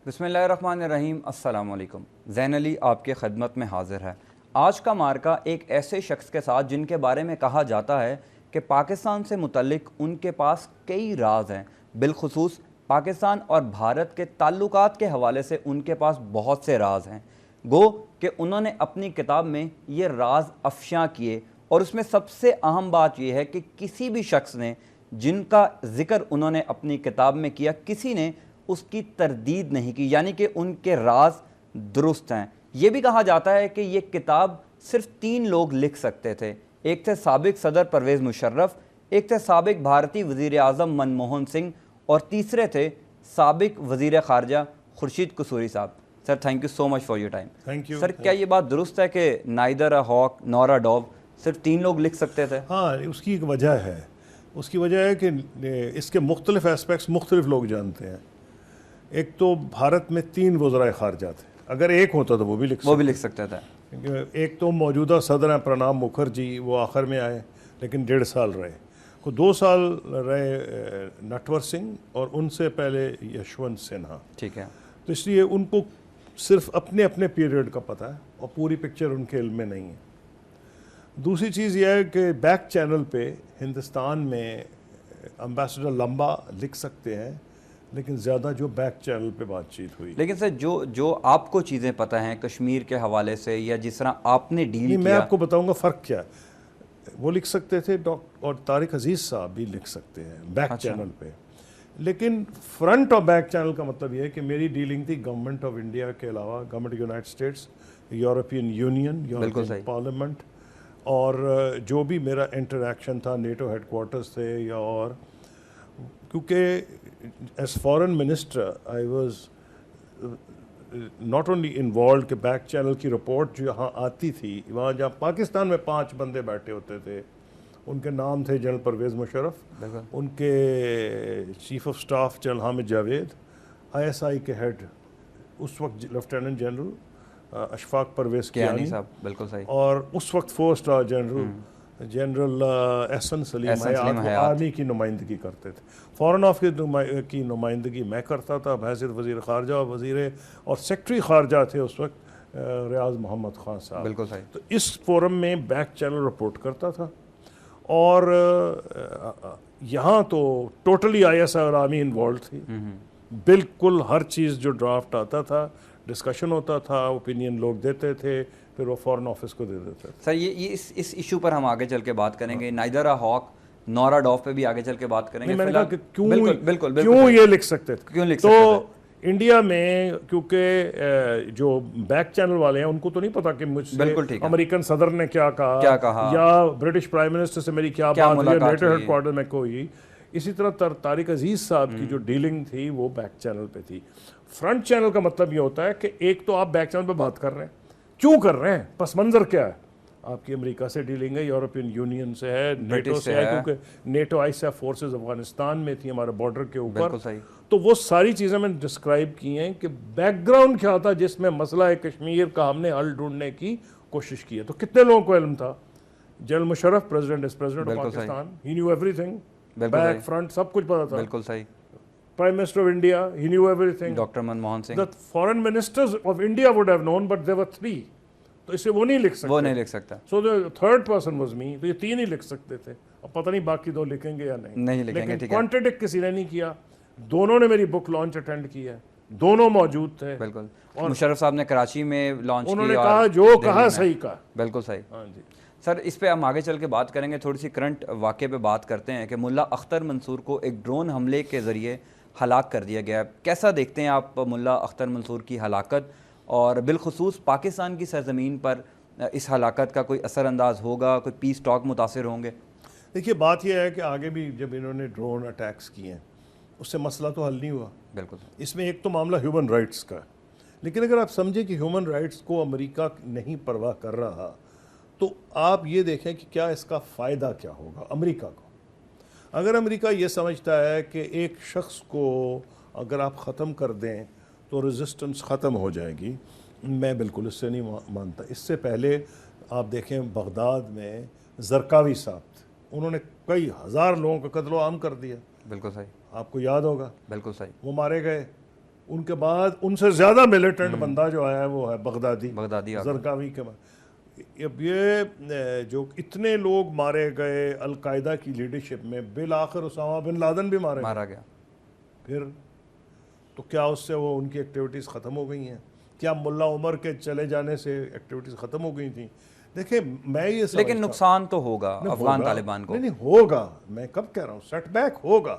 بسم اللہ الرحمن الرحیم۔ السلام علیکم۔ زین علی آپ کے خدمت میں حاضر ہے۔ آج کا مارکا ایک ایسے شخص کے ساتھ جن کے بارے میں کہا جاتا ہے کہ پاکستان سے متعلق ان کے پاس کئی راز ہیں، بالخصوص پاکستان اور بھارت کے تعلقات کے حوالے سے ان کے پاس بہت سے راز ہیں۔ گو کہ انہوں نے اپنی کتاب میں یہ راز افشاں کیے، اور اس میں سب سے اہم بات یہ ہے کہ کسی بھی شخص نے جن کا ذکر انہوں نے اپنی کتاب میں کیا، کسی نے اس کی تردید نہیں کی، یعنی کہ ان کے راز درست ہیں۔ یہ بھی کہا جاتا ہے کہ یہ کتاب صرف 3 لوگ لکھ سکتے تھے۔ ایک تھے سابق صدر پرویز مشرف، ایک تھے سابق بھارتی وزیر اعظم منموہن سنگھ، اور تیسرے تھے سابق وزیر خارجہ خورشید قصوری صاحب۔ Sir thank you so much for your time. Thank you. Sir کیا یہ بات درست ہے کہ نائدر اے ہاک نور اے ڈوو صرف 3 لوگ لکھ سکتے تھے؟ ہاں، اس کی ایک وجہ ہے۔ اس کی وجہ ہے کہ اس کے مختلف اسپیکٹس مختلف لوگ جانتے ہیں۔ ایک تو بھارت میں 3 وزرائے خارجہ تھے، اگر ایک ہوتا تو وہ بھی لکھ سکتے تھے۔ ایک تو موجودہ صدر ہیں پرناب مکھرجی، وہ آخر میں آئے لیکن 1.5 سال رہے۔ کو 2 سال رہے نٹور سنگھ، اور ان سے پہلے یشونت سنہا۔ ٹھیک ہے۔ تو اس لیے ان کو صرف اپنے اپنے پیریڈ کا پتہ ہے اور پوری پکچر ان کے علم میں نہیں ہے۔ دوسری چیز یہ ہے کہ بیک چینل پہ ہندوستان میں امبیسڈر لمبا لکھ سکتے ہیں، لیکن زیادہ جو بیک چینل پہ بات چیت ہوئی۔ لیکن سر جو آپ کو چیزیں پتہ ہیں کشمیر کے حوالے سے، یا جس طرح آپ نے ڈیل کیا، میں آپ کو بتاؤں گا فرق کیا ہے۔ وہ لکھ سکتے تھے، اور طارق عزیز صاحب بھی لکھ سکتے ہیں بیک چینل پہ، لیکن فرنٹ اور بیک چینل کا مطلب یہ ہے کہ میری ڈیلنگ تھی گورنمنٹ آف انڈیا کے علاوہ government United States, European union, European parliament, اور جو بھی میرا انٹریکشن تھا نیٹو ہیڈ کوارٹرز تھے یا اور، کیونکہ as foreign minister I was not only involved کہ بیک چینل کی رپورٹ جو یہاں آتی تھی، وہاں جہاں پاکستان میں 5 بندے بیٹھے ہوتے تھے، ان کے نام تھے جنرل پرویز مشرف، ان کے chief of staff general Hamid Javed, ISI کے ہیڈ اس وقت لیفٹیننٹ جنرل اشفاق پرویز کیانی صاحب، بالکل صحیح، اور اس وقت 4 اسٹار جنرل احسن سلیم حیات آرمی کی نمائندگی کرتے تھے۔ فارن افیئر کی نمائندگی میں کرتا تھا بحیثیت وزیر خارجہ، اور سیکٹری خارجہ تھے اس وقت ریاض محمد خان صاحب۔ بالکل صحیح۔ تو اس فورم میں بیک چینل رپورٹ کرتا تھا، اور یہاں تو ٹوٹلی ISI اور آرمی انوالوڈ تھی، بالکل ہر چیز جو ڈرافٹ آتا تھا ڈسکشن ہوتا تھا، اوپینین لوگ دیتے تھے، پھر وہ فورن آفس کو دے دیتے تھے۔ سر یہ اس ایشو پر ہم آگے چل کے بات کریں گے، نائدر اے ہاک نور اے ڈوو پہ بھی آگے چل کے بات کریں گے۔ میں نے کہا کہ بالکل کیوں یہ لکھ سکتے تھے، کیوں لکھ سکتے تھے؟ تو انڈیا میں کیونکہ جو بیک چینل والے ہیں ان کو تو نہیں پتا کہ مجھ سے امریکن صدر نے کیا کہا یا برٹش پرائم منسٹر سے میری کیا بات ہوئی، نیٹو ہیڈ کوارٹر میں کوئی۔ اسی طرح طارق عزیز صاحب کی جو ڈیلنگ تھی وہ بیک چینل پہ تھی۔ فرنٹ چینل کا مطلب یہ ہوتا ہے کہ ایک تو آپ بیک چینل پہ بات کر رہے ہیں، کیوں کر رہے ہیں، پس منظر کیا ہے، آپ کی امریکہ سے ڈیلنگ ہے، یورپین یونین سے ہے، نیٹو سے ہے، کیونکہ نیٹو ISAF فورسز افغانستان میں تھی ہمارے بارڈر کے اوپر۔ تو وہ ساری چیزیں میں نے ڈسکرائب کی ہیں کہ بیک گراؤنڈ کیا تھا جس میں مسئلہ کشمیر کا ہم نے حل ڈھونڈنے کی کوشش کی ہے۔ تو کتنے لوگوں کو علم تھا؟ General Musharraf president of Pakistan, he knew everything, back front سب کچھ پتا تھا۔ بالکل صحیح۔ Prime Minister of India, he knew everything. Dr. Manmohan Singh. The foreign ministers of India would have known, but there were 3. تو اسے وہ نہیں لکھ سکتے۔ So the third person was me. تو یہ 3 ہی لکھ سکتے تھے، اب پتہ نہیں باقی 2 لکھیں گے یا نہیں لکھیں گے۔ لیکن کانٹریڈکٹ کسی نے نہیں کیا، دونوں نے میری بک لانچ اٹینڈ کی ہے، دونوں موجود تھے۔ بالکل، اور مشرف صاحب نے کراچی میں لانچ کی، انہوں نے کہا جو کہا صحیح کہا۔ بالکل صحیح۔ ہاں جی سر، اس پہ ہم آگے چل کے بات کریں گے، تھوڑی سی کرنٹ واقعے پہ بات کرتے ہیں کہ ملا اختر منصور کو ایک ڈرون حملے کے ذریعے ہلاک کر دیا گیا۔ کیسا دیکھتے ہیں آپ ملا اختر منصور کی ہلاکت، اور بالخصوص پاکستان کی سرزمین پر اس ہلاکت کا کوئی اثر انداز ہوگا، کوئی پیس ٹاک متاثر ہوں گے؟ دیکھیے، بات یہ ہے کہ آگے بھی جب انہوں نے ڈرون اٹیکس کیے ہیں اس سے مسئلہ تو حل نہیں ہوا۔ بالکل، اس میں ایک تو معاملہ ہیومن رائٹس کا ہے، لیکن اگر آپ سمجھیں کہ ہیومن رائٹس کو امریکہ نہیں پرواہ کر رہا، تو آپ یہ دیکھیں کہ کیا اس کا فائدہ کیا ہوگا امریکہ کو۔ اگر امریکہ یہ سمجھتا ہے کہ ایک شخص کو اگر آپ ختم کر دیں تو ریزسٹنس ختم ہو جائے گی، میں بالکل اس سے نہیں مانتا۔ اس سے پہلے آپ دیکھیں بغداد میں زرقاوی صاحب تھے، انہوں نے کئی ہزار لوگوں کا قتل و عام کر دیا۔ بالکل صحیح، آپ کو یاد ہوگا۔ بالکل صحیح، وہ مارے گئے، ان کے بعد ان سے زیادہ ملیٹنٹ بندہ جو آیا ہے وہ ہے بغدادی زرقاوی کے بعد. اب یہ جو اتنے لوگ مارے گئے القاعدہ کی لیڈرشپ میں، بالآخر اسامہ بن لادن بھی مارا گیا. پھر تو کیا اس سے وہ ان کی ایکٹیویٹیز ختم ہو گئی ہیں؟ کیا ملا عمر کے چلے جانے سے ایکٹیویٹیز ختم ہو گئی تھیں؟ دیکھیں میں یہ سمجھتا ہوں لیکن نقصان تو ہوگا افغان طالبان کو. نہیں ہوگا، میں کب کہہ رہا ہوں سیٹ بیک ہوگا،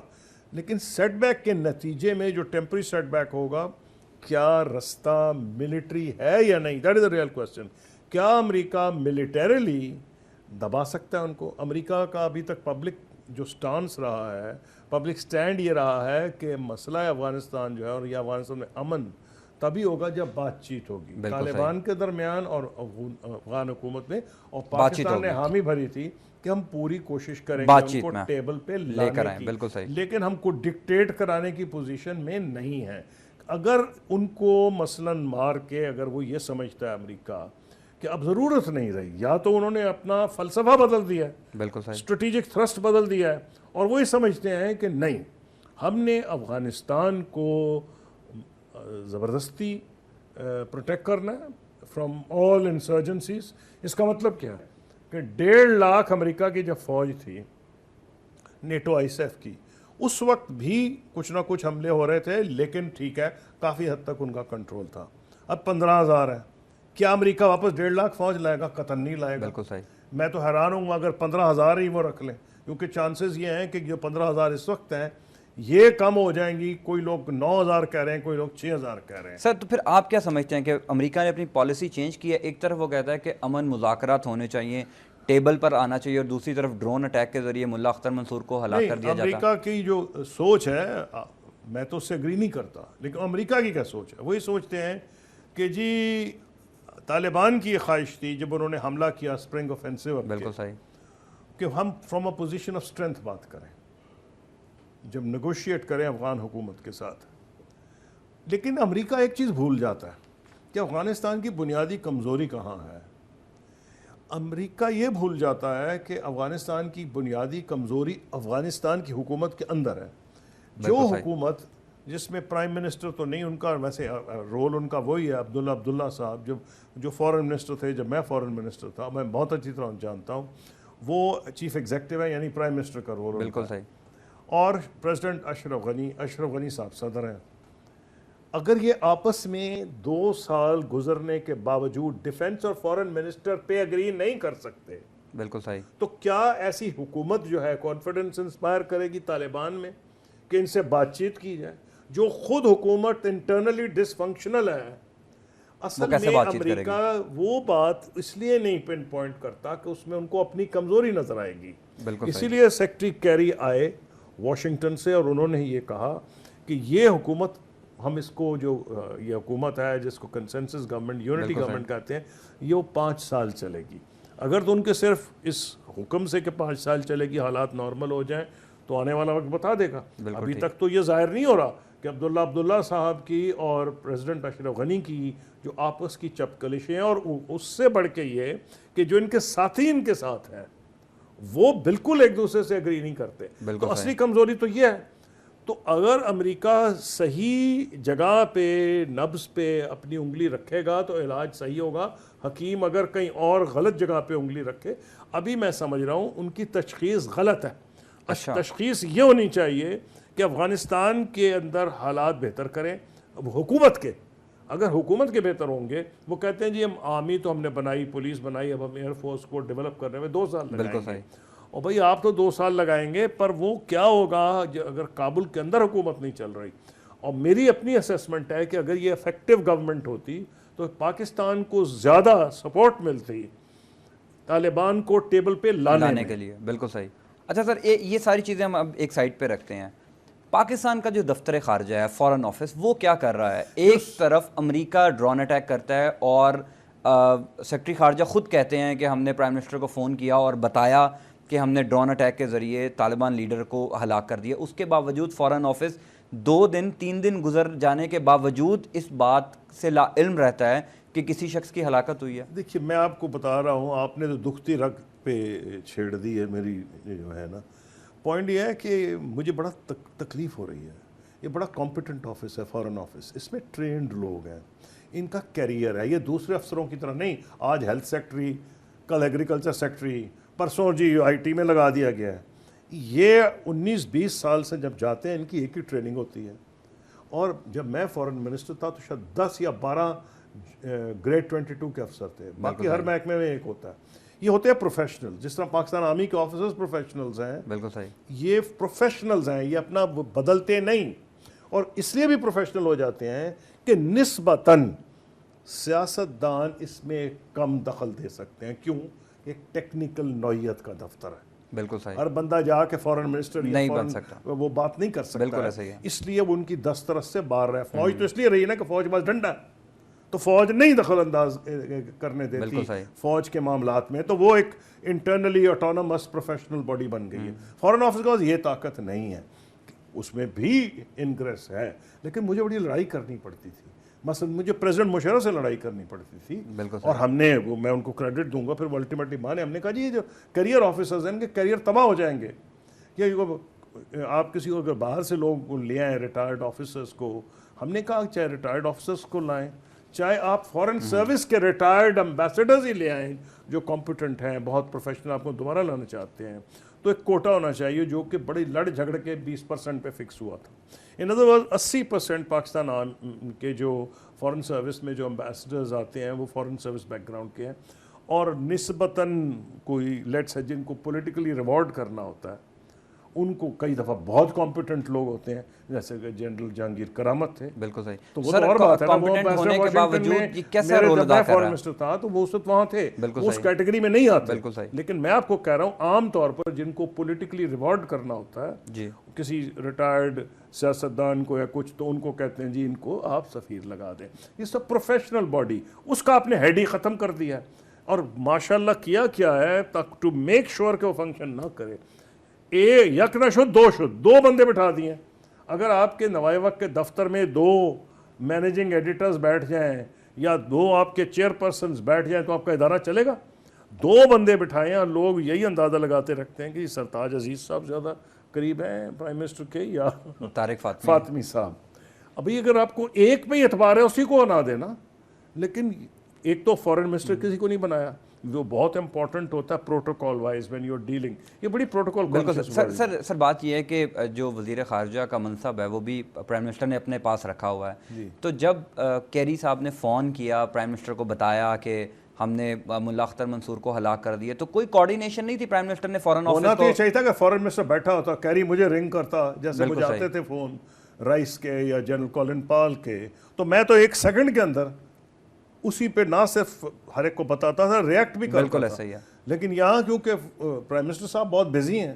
لیکن سیٹ بیک کے نتیجے میں جو ٹیمپری سیٹ بیک ہوگا، کیا رستہ ملٹری ہے یا نہیں؟ That is a real question. کیا امریکہ ملیٹریلی دبا سکتا ہے ان کو؟ امریکہ کا ابھی تک پبلک جو سٹانس رہا ہے، پبلک سٹینڈ یہ رہا ہے کہ مسئلہ افغانستان جو ہے، اور یہ افغانستان میں امن تبھی ہوگا جب بات چیت ہوگی طالبان کے درمیان اور افغان حکومت میں، اور پاکستان نے حامی بھری تھی کہ ہم پوری کوشش کریں گے ان کو ٹیبل پہ لانے کی، لیکن ہم کو ڈکٹیٹ کرانے کی پوزیشن میں نہیں ہے. اگر ان کو مثلاً مار کے اگر وہ یہ سمجھتا ہے امریکہ کہ اب ضرورت نہیں رہی، یا تو انہوں نے اپنا فلسفہ بدل دیا ہے، اسٹریٹجک تھرسٹ بدل دیا ہے، اور وہی سمجھتے ہیں کہ نہیں ہم نے افغانستان کو زبردستی پروٹیکٹ کرنا ہے فرام آل انسرجنسیز. اس کا مطلب کیا ہے کہ 1.5 لاکھ امریکہ کی جب فوج تھی نیٹو ISAF کی، اس وقت بھی کچھ نہ کچھ حملے ہو رہے تھے، لیکن ٹھیک ہے کافی حد تک ان کا کنٹرول تھا. اب 15,000 ہے. کیا امریکہ واپس 1.5 لاکھ فوج لائے گا؟ قطعاً نہیں لائے گا. میں تو حیران ہوں اگر 15,000 ہی وہ رکھ لیں، کیونکہ چانسز یہ ہیں کہ جو 15,000 اس وقت ہیں یہ کم ہو جائیں گی. کوئی لوگ 9,000 کہہ رہے ہیں، کوئی لوگ 6,000 کہہ رہے ہیں. سر تو پھر آپ کیا سمجھتے ہیں کہ امریکہ نے اپنی پالیسی چینج کی ہے؟ ایک طرف وہ کہتا ہے کہ امن مذاکرات ہونے چاہیے، ٹیبل پر آنا چاہیے، اور دوسری طرف ڈرون اٹیک کے ذریعے ملا اختر منصور کو ہلاک کر دیا جاتا ہے. امریکہ کی جو سوچ ہے میں تو اس سے اگری نہیں کرتا، لیکن امریکہ کی کیا سوچ ہے؟ وہی سوچتے ہیں کہ جی طالبان کی یہ خواہش تھی جب انہوں نے حملہ کیا اسپرنگ آفینسیو، بالکل صحیح، کہ ہم from a position of strength بات کریں، جب نیگوشیٹ کریں افغان حکومت کے ساتھ. لیکن امریکہ ایک چیز بھول جاتا ہے کہ افغانستان کی بنیادی کمزوری کہاں ہے. امریکہ یہ بھول جاتا ہے کہ افغانستان کی بنیادی کمزوری افغانستان کی حکومت کے اندر ہے. جو حکومت جس میں پرائم منسٹر تو نہیں، ان کا ویسے رول ان کا وہی ہے، عبداللہ صاحب جو فورن منسٹر تھے جب میں فورن منسٹر تھا، میں بہت اچھی طرح جانتا ہوں، وہ چیف ایگزیکٹو ہے، یعنی پرائم منسٹر کا رول. بالکل صحیح. اور پریزیڈنٹ اشرف غنی صاحب صدر ہیں. اگر یہ آپس میں 2 سال گزرنے کے باوجود ڈیفنس اور فورن منسٹر پہ اگری نہیں کر سکتے، بالکل صحیح، تو کیا ایسی حکومت جو ہے کانفیڈنس انسپائر کرے گی طالبان میں کہ ان سے بات چیت کی جائے؟ جو خود حکومت انٹرنلی ڈس فنکشنل ہے. اصل میں امریکہ وہ بات اس لیے نہیں پن پوائنٹ کرتا کہ اس میں ان کو اپنی کمزوری نظر آئے گی. اسی لیے سیکرٹری کیری آئے واشنگٹن سے، اور انہوں نے یہ کہا کہ یہ حکومت، ہم اس کو جو یہ حکومت ہے جس کو کنسنسس گورنمنٹ، یونٹی گورنمنٹ کہتے ہیں، یہ 5 سال چلے گی. اگر تو ان کے صرف اس حکم سے کہ 5 سال چلے گی حالات نارمل ہو جائیں تو آنے والا وقت بتا دے گا. ابھی تک تو یہ ظاہر نہیں ہو رہا کہ عبداللہ صاحب کی اور پریزیڈنٹ اشرف غنی کی جو آپس کی چپکلشیں، اور اس سے بڑھ کے یہ کہ جو ان کے ساتھی ان کے ساتھ ہیں وہ بالکل ایک دوسرے سے اگری نہیں کرتے. تو اصلی کمزوری تو یہ ہے. تو اگر امریکہ صحیح جگہ پہ نبض پہ اپنی انگلی رکھے گا تو علاج صحیح ہوگا. حکیم اگر کہیں اور غلط جگہ پہ انگلی رکھے، ابھی میں سمجھ رہا ہوں ان کی تشخیص غلط ہے. تشخیص یہ ہونی چاہیے کہ افغانستان کے اندر حالات بہتر کریں. اب حکومت کے، اگر حکومت کے بہتر ہوں گے، وہ کہتے ہیں جی ہم آرمی تو ہم نے بنائی، پولیس بنائی، اب ہم ایئر فورس کو ڈیولپ کرنے میں 2 سال لگائیں گے. اور بھائی آپ تو 2 سال لگائیں گے، پر وہ کیا ہوگا اگر کابل کے اندر حکومت نہیں چل رہی. اور میری اپنی اسیسمنٹ ہے کہ اگر یہ افیکٹو گورنمنٹ ہوتی تو پاکستان کو زیادہ سپورٹ ملتی طالبان کو ٹیبل پہ لانے کے لیے. بالکل صحیح. اچھا سر، یہ ساری چیزیں ہم اب ایک سائڈ پہ رکھتے ہیں. پاکستان کا جو دفتر خارجہ ہے، فورن آفس، وہ کیا کر رہا ہے؟ ایک طرف امریکہ ڈرون اٹیک کرتا ہے، اور سیکرٹری خارجہ خود کہتے ہیں کہ ہم نے پرائم منسٹر کو فون کیا اور بتایا کہ ہم نے ڈرون اٹیک کے ذریعے طالبان لیڈر کو ہلاک کر دیا. اس کے باوجود فورن آفس 2 دن 3 دن گزر جانے کے باوجود اس بات سے لا علم رہتا ہے کہ کسی شخص کی ہلاکت ہوئی ہے. دیکھیے میں آپ کو بتا رہا ہوں، آپ نے تو دکھتی رگ پہ چھیڑ دی ہے میری جو ہے نا. پوائنٹ یہ ہے کہ مجھے بڑا تکلیف ہو رہی ہے یہ بڑا کمپیٹنٹ آفس ہے فارن آفس، اس میں ٹرینڈ لوگ ہیں، ان کا کیریئر ہے، یہ دوسرے افسروں کی طرح نہیں آج ہیلتھ سیکٹری، کل ایگریکلچر سیکٹری، پرسوں جی آئی ٹی میں لگا دیا گیا ہے۔ یہ 19-20 سال سے جب جاتے ہیں ان کی ایک ہی ٹریننگ ہوتی ہے، اور جب میں فارن منسٹر تھا تو شاید 10 یا 12 گریڈ 22 کے افسر تھے، باقی ہر محکمے میں ایک ہوتا ہے۔ یہ ہوتے ہیں پروفیشنل، جس طرح پاکستان آرمی کے آفیسرز پروفیشنلز ہیں، بالکل صحیح، یہ پروفیشنلز ہیں، یہ اپنا بدلتے نہیں، اور اس لیے بھی پروفیشنل ہو جاتے ہیں کہ نسبتاً سیاستدان اس میں کم دخل دے سکتے ہیں۔ کیوں؟ ایک ٹیکنیکل نوعیت کا دفتر ہے، بالکل صحیح، ہر بندہ جا کے فارن منسٹر نہیں بن سکتا، وہ بات نہیں کر سکتا، بالکل ایسا ہی ہے، اس لیے وہ ان کی دسترس سے باہر ہے۔ فوج تو اس لیے رہی نا کہ فوج بس ڈنڈا ہے، تو فوج نہیں دخل انداز کرنے دیتی فوج کے معاملات میں، تو وہ ایک انٹرنلی آٹونومس پروفیشنل باڈی بن گئی ہے۔ فارن آفس کے پاس یہ طاقت نہیں ہے، اس میں بھی انگریس ہے، لیکن مجھے بڑی لڑائی کرنی پڑتی تھی، مثلا مجھے پریزیڈنٹ مشرف سے لڑائی کرنی پڑتی تھی، اور ہم نے میں ان کو کریڈٹ دوں گا، پھر وہ الٹیمیٹلی مانے، ہم نے کہا جی یہ جو کیریئر آفیسرز ہیں ان کے کیریئر تباہ ہو جائیں گے، یا آپ کسی کو اگر باہر سے لوگ لے آئیں ریٹائرڈ آفیسرز کو، ہم نے کہا چاہے ریٹائرڈ آفیسرز کو لائیں، چاہے آپ فارن سروس کے ریٹائرڈ امبیسڈرز ہی لے آئیں جو کمپیٹنٹ ہیں، بہت پروفیشنل، آپ کو دوبارہ لانا چاہتے ہیں، تو ایک کوٹا ہونا چاہیے جو کہ بڑی لڑ جھگڑ کے 20% پہ فکس ہوا تھا۔ ان ادر ورڈ 80% پاکستان کے جو فارن سروس میں جو امبیسڈرز آتے ہیں وہ فارن سروس بیک گراؤنڈ کے ہیں، اور نسبتاً کوئی لیٹس ہے جن کو پولیٹیکلی ریوارڈ کرنا ہوتا ہے، ان کو کئی دفعہ بہت کمپیٹنٹ لوگ ہوتے ہیں، جیسے کہ جنرل جہانگیر کرامت تھے، بالکل صحیح، تو وہ اور بات ہے نا، وہ ہونے کے باوجود کیسا رول ادا کر رہا ہے، فارن منسٹر تھا تو وہ اس وقت وہاں تھے، وہ اس کیٹیگری میں نہیں آتے، بالکل صحیح، لیکن میں آپ کو کہہ رہا ہوں عام طور پر جن کو پولیٹیکلی ریوارڈ کرنا ہوتا ہے جی، کسی ریٹائرڈ سیاستدان کو یا کچھ، تو ان کو کہتے ہیں جی ان کو آپ سفیر لگا دیں، یہ سب پروفیشنل باڈی، اس کا آپ نے ہیڈ ہی ختم کر دیا ہے، اور ماشاءاللہ کیا ہے تک ٹو میک شور کہ وہ فنکشن نہ کرے، یک نہ شد دو بندے بٹھا دیے۔ اگر آپ کے نوائے وقت کے دفتر میں 2 مینیجنگ ایڈیٹرز بیٹھ جائیں یا 2 آپ کے چیئر پرسنز بیٹھ جائیں تو آپ کا ادارہ چلے گا؟ 2 بندے بٹھائے ہیں، اور لوگ یہی اندازہ لگاتے رکھتے ہیں کہ سرتاج عزیز صاحب زیادہ قریب ہیں پرائم منسٹر کے یا طارق فاطمی صاحب۔ ابھی اگر آپ کو ایک پہ اعتبار ہے اسی کو بنا دینا، لیکن ایک تو فارن منسٹر کسی کو نہیں بنایا، وہ بہت امپورٹنٹ ہوتا ہے protocol wise when you are dealing, یہ بڑی پروٹوکول سر بات یہ ہے کہ جو وزیر خارجہ کا منصب ہے وہ بھی پرائم منسٹر نے اپنے پاس رکھا ہوا ہے، تو جب کیری صاحب نے فون کیا پرائم منسٹر کو بتایا کہ ہم نے ملا اختر منصور کو ہلاک کر دیا، تو کوئی کوارڈینیشن نہیں تھی پرائم منسٹر نے فورن آفس کو؟ ہونا تو یہ چاہیے تھا کہ فارن منسٹر بیٹھا ہوتا، کیری مجھے رنگ کرتا، جیسے مجھے آتے تھے فون رائس کے یا جنرل کولن پال کے، تو میں تو 1 سیکنڈ کے اندر اسی پہ نہ صرف ہر ایک کو بتاتا تھا، ریئیکٹ بھی کرتا تھا۔ لیکن یہاں کیونکہ پرائم منسٹر صاحب بہت بزی ہیں،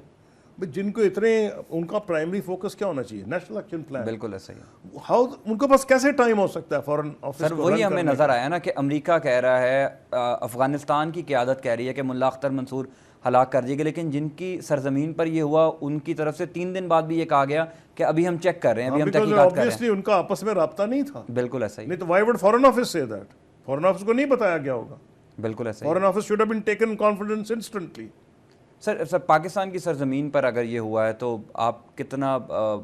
جن کو اتنے، ان کا پرائمری فوکس کیا ہونا چاہیے؟ نیشنل ایکشن پلان، بالکل ایسا ہی، ہاؤ ان کے پاس کیسے ٹائم ہو سکتا ہے فارن آفس؟ سر وہی ہمیں نظر آیا نا کہ امریکہ کہہ رہا ہے، افغانستان کی قیادت کہہ رہی ہے کہ ملا اختر منصور ہلاک کر دیے گئے، لیکن جن کی سرزمین پر یہ ہوا ان کی طرف سے 3 دن بعد بھی یہ کہا گیا کہ ابھی ہم چیک کر رہے ہیں، ابھی ہم تحقیقات کر رہے ہیں۔ ان کا آپس میں رابطہ نہیں تھا، بالکل ایسا ہی، نہیں تو وائی وڈ فارن آفس سے دیٹ؟ فارن آفس کو نہیں بتایا گیا ہوگا، بالکل ایسا ہی، foreign office should have been taken confidence instantly. Sir Pakistan کی سرزمین پر اگر یہ ہوا ہے تو آپ کتنا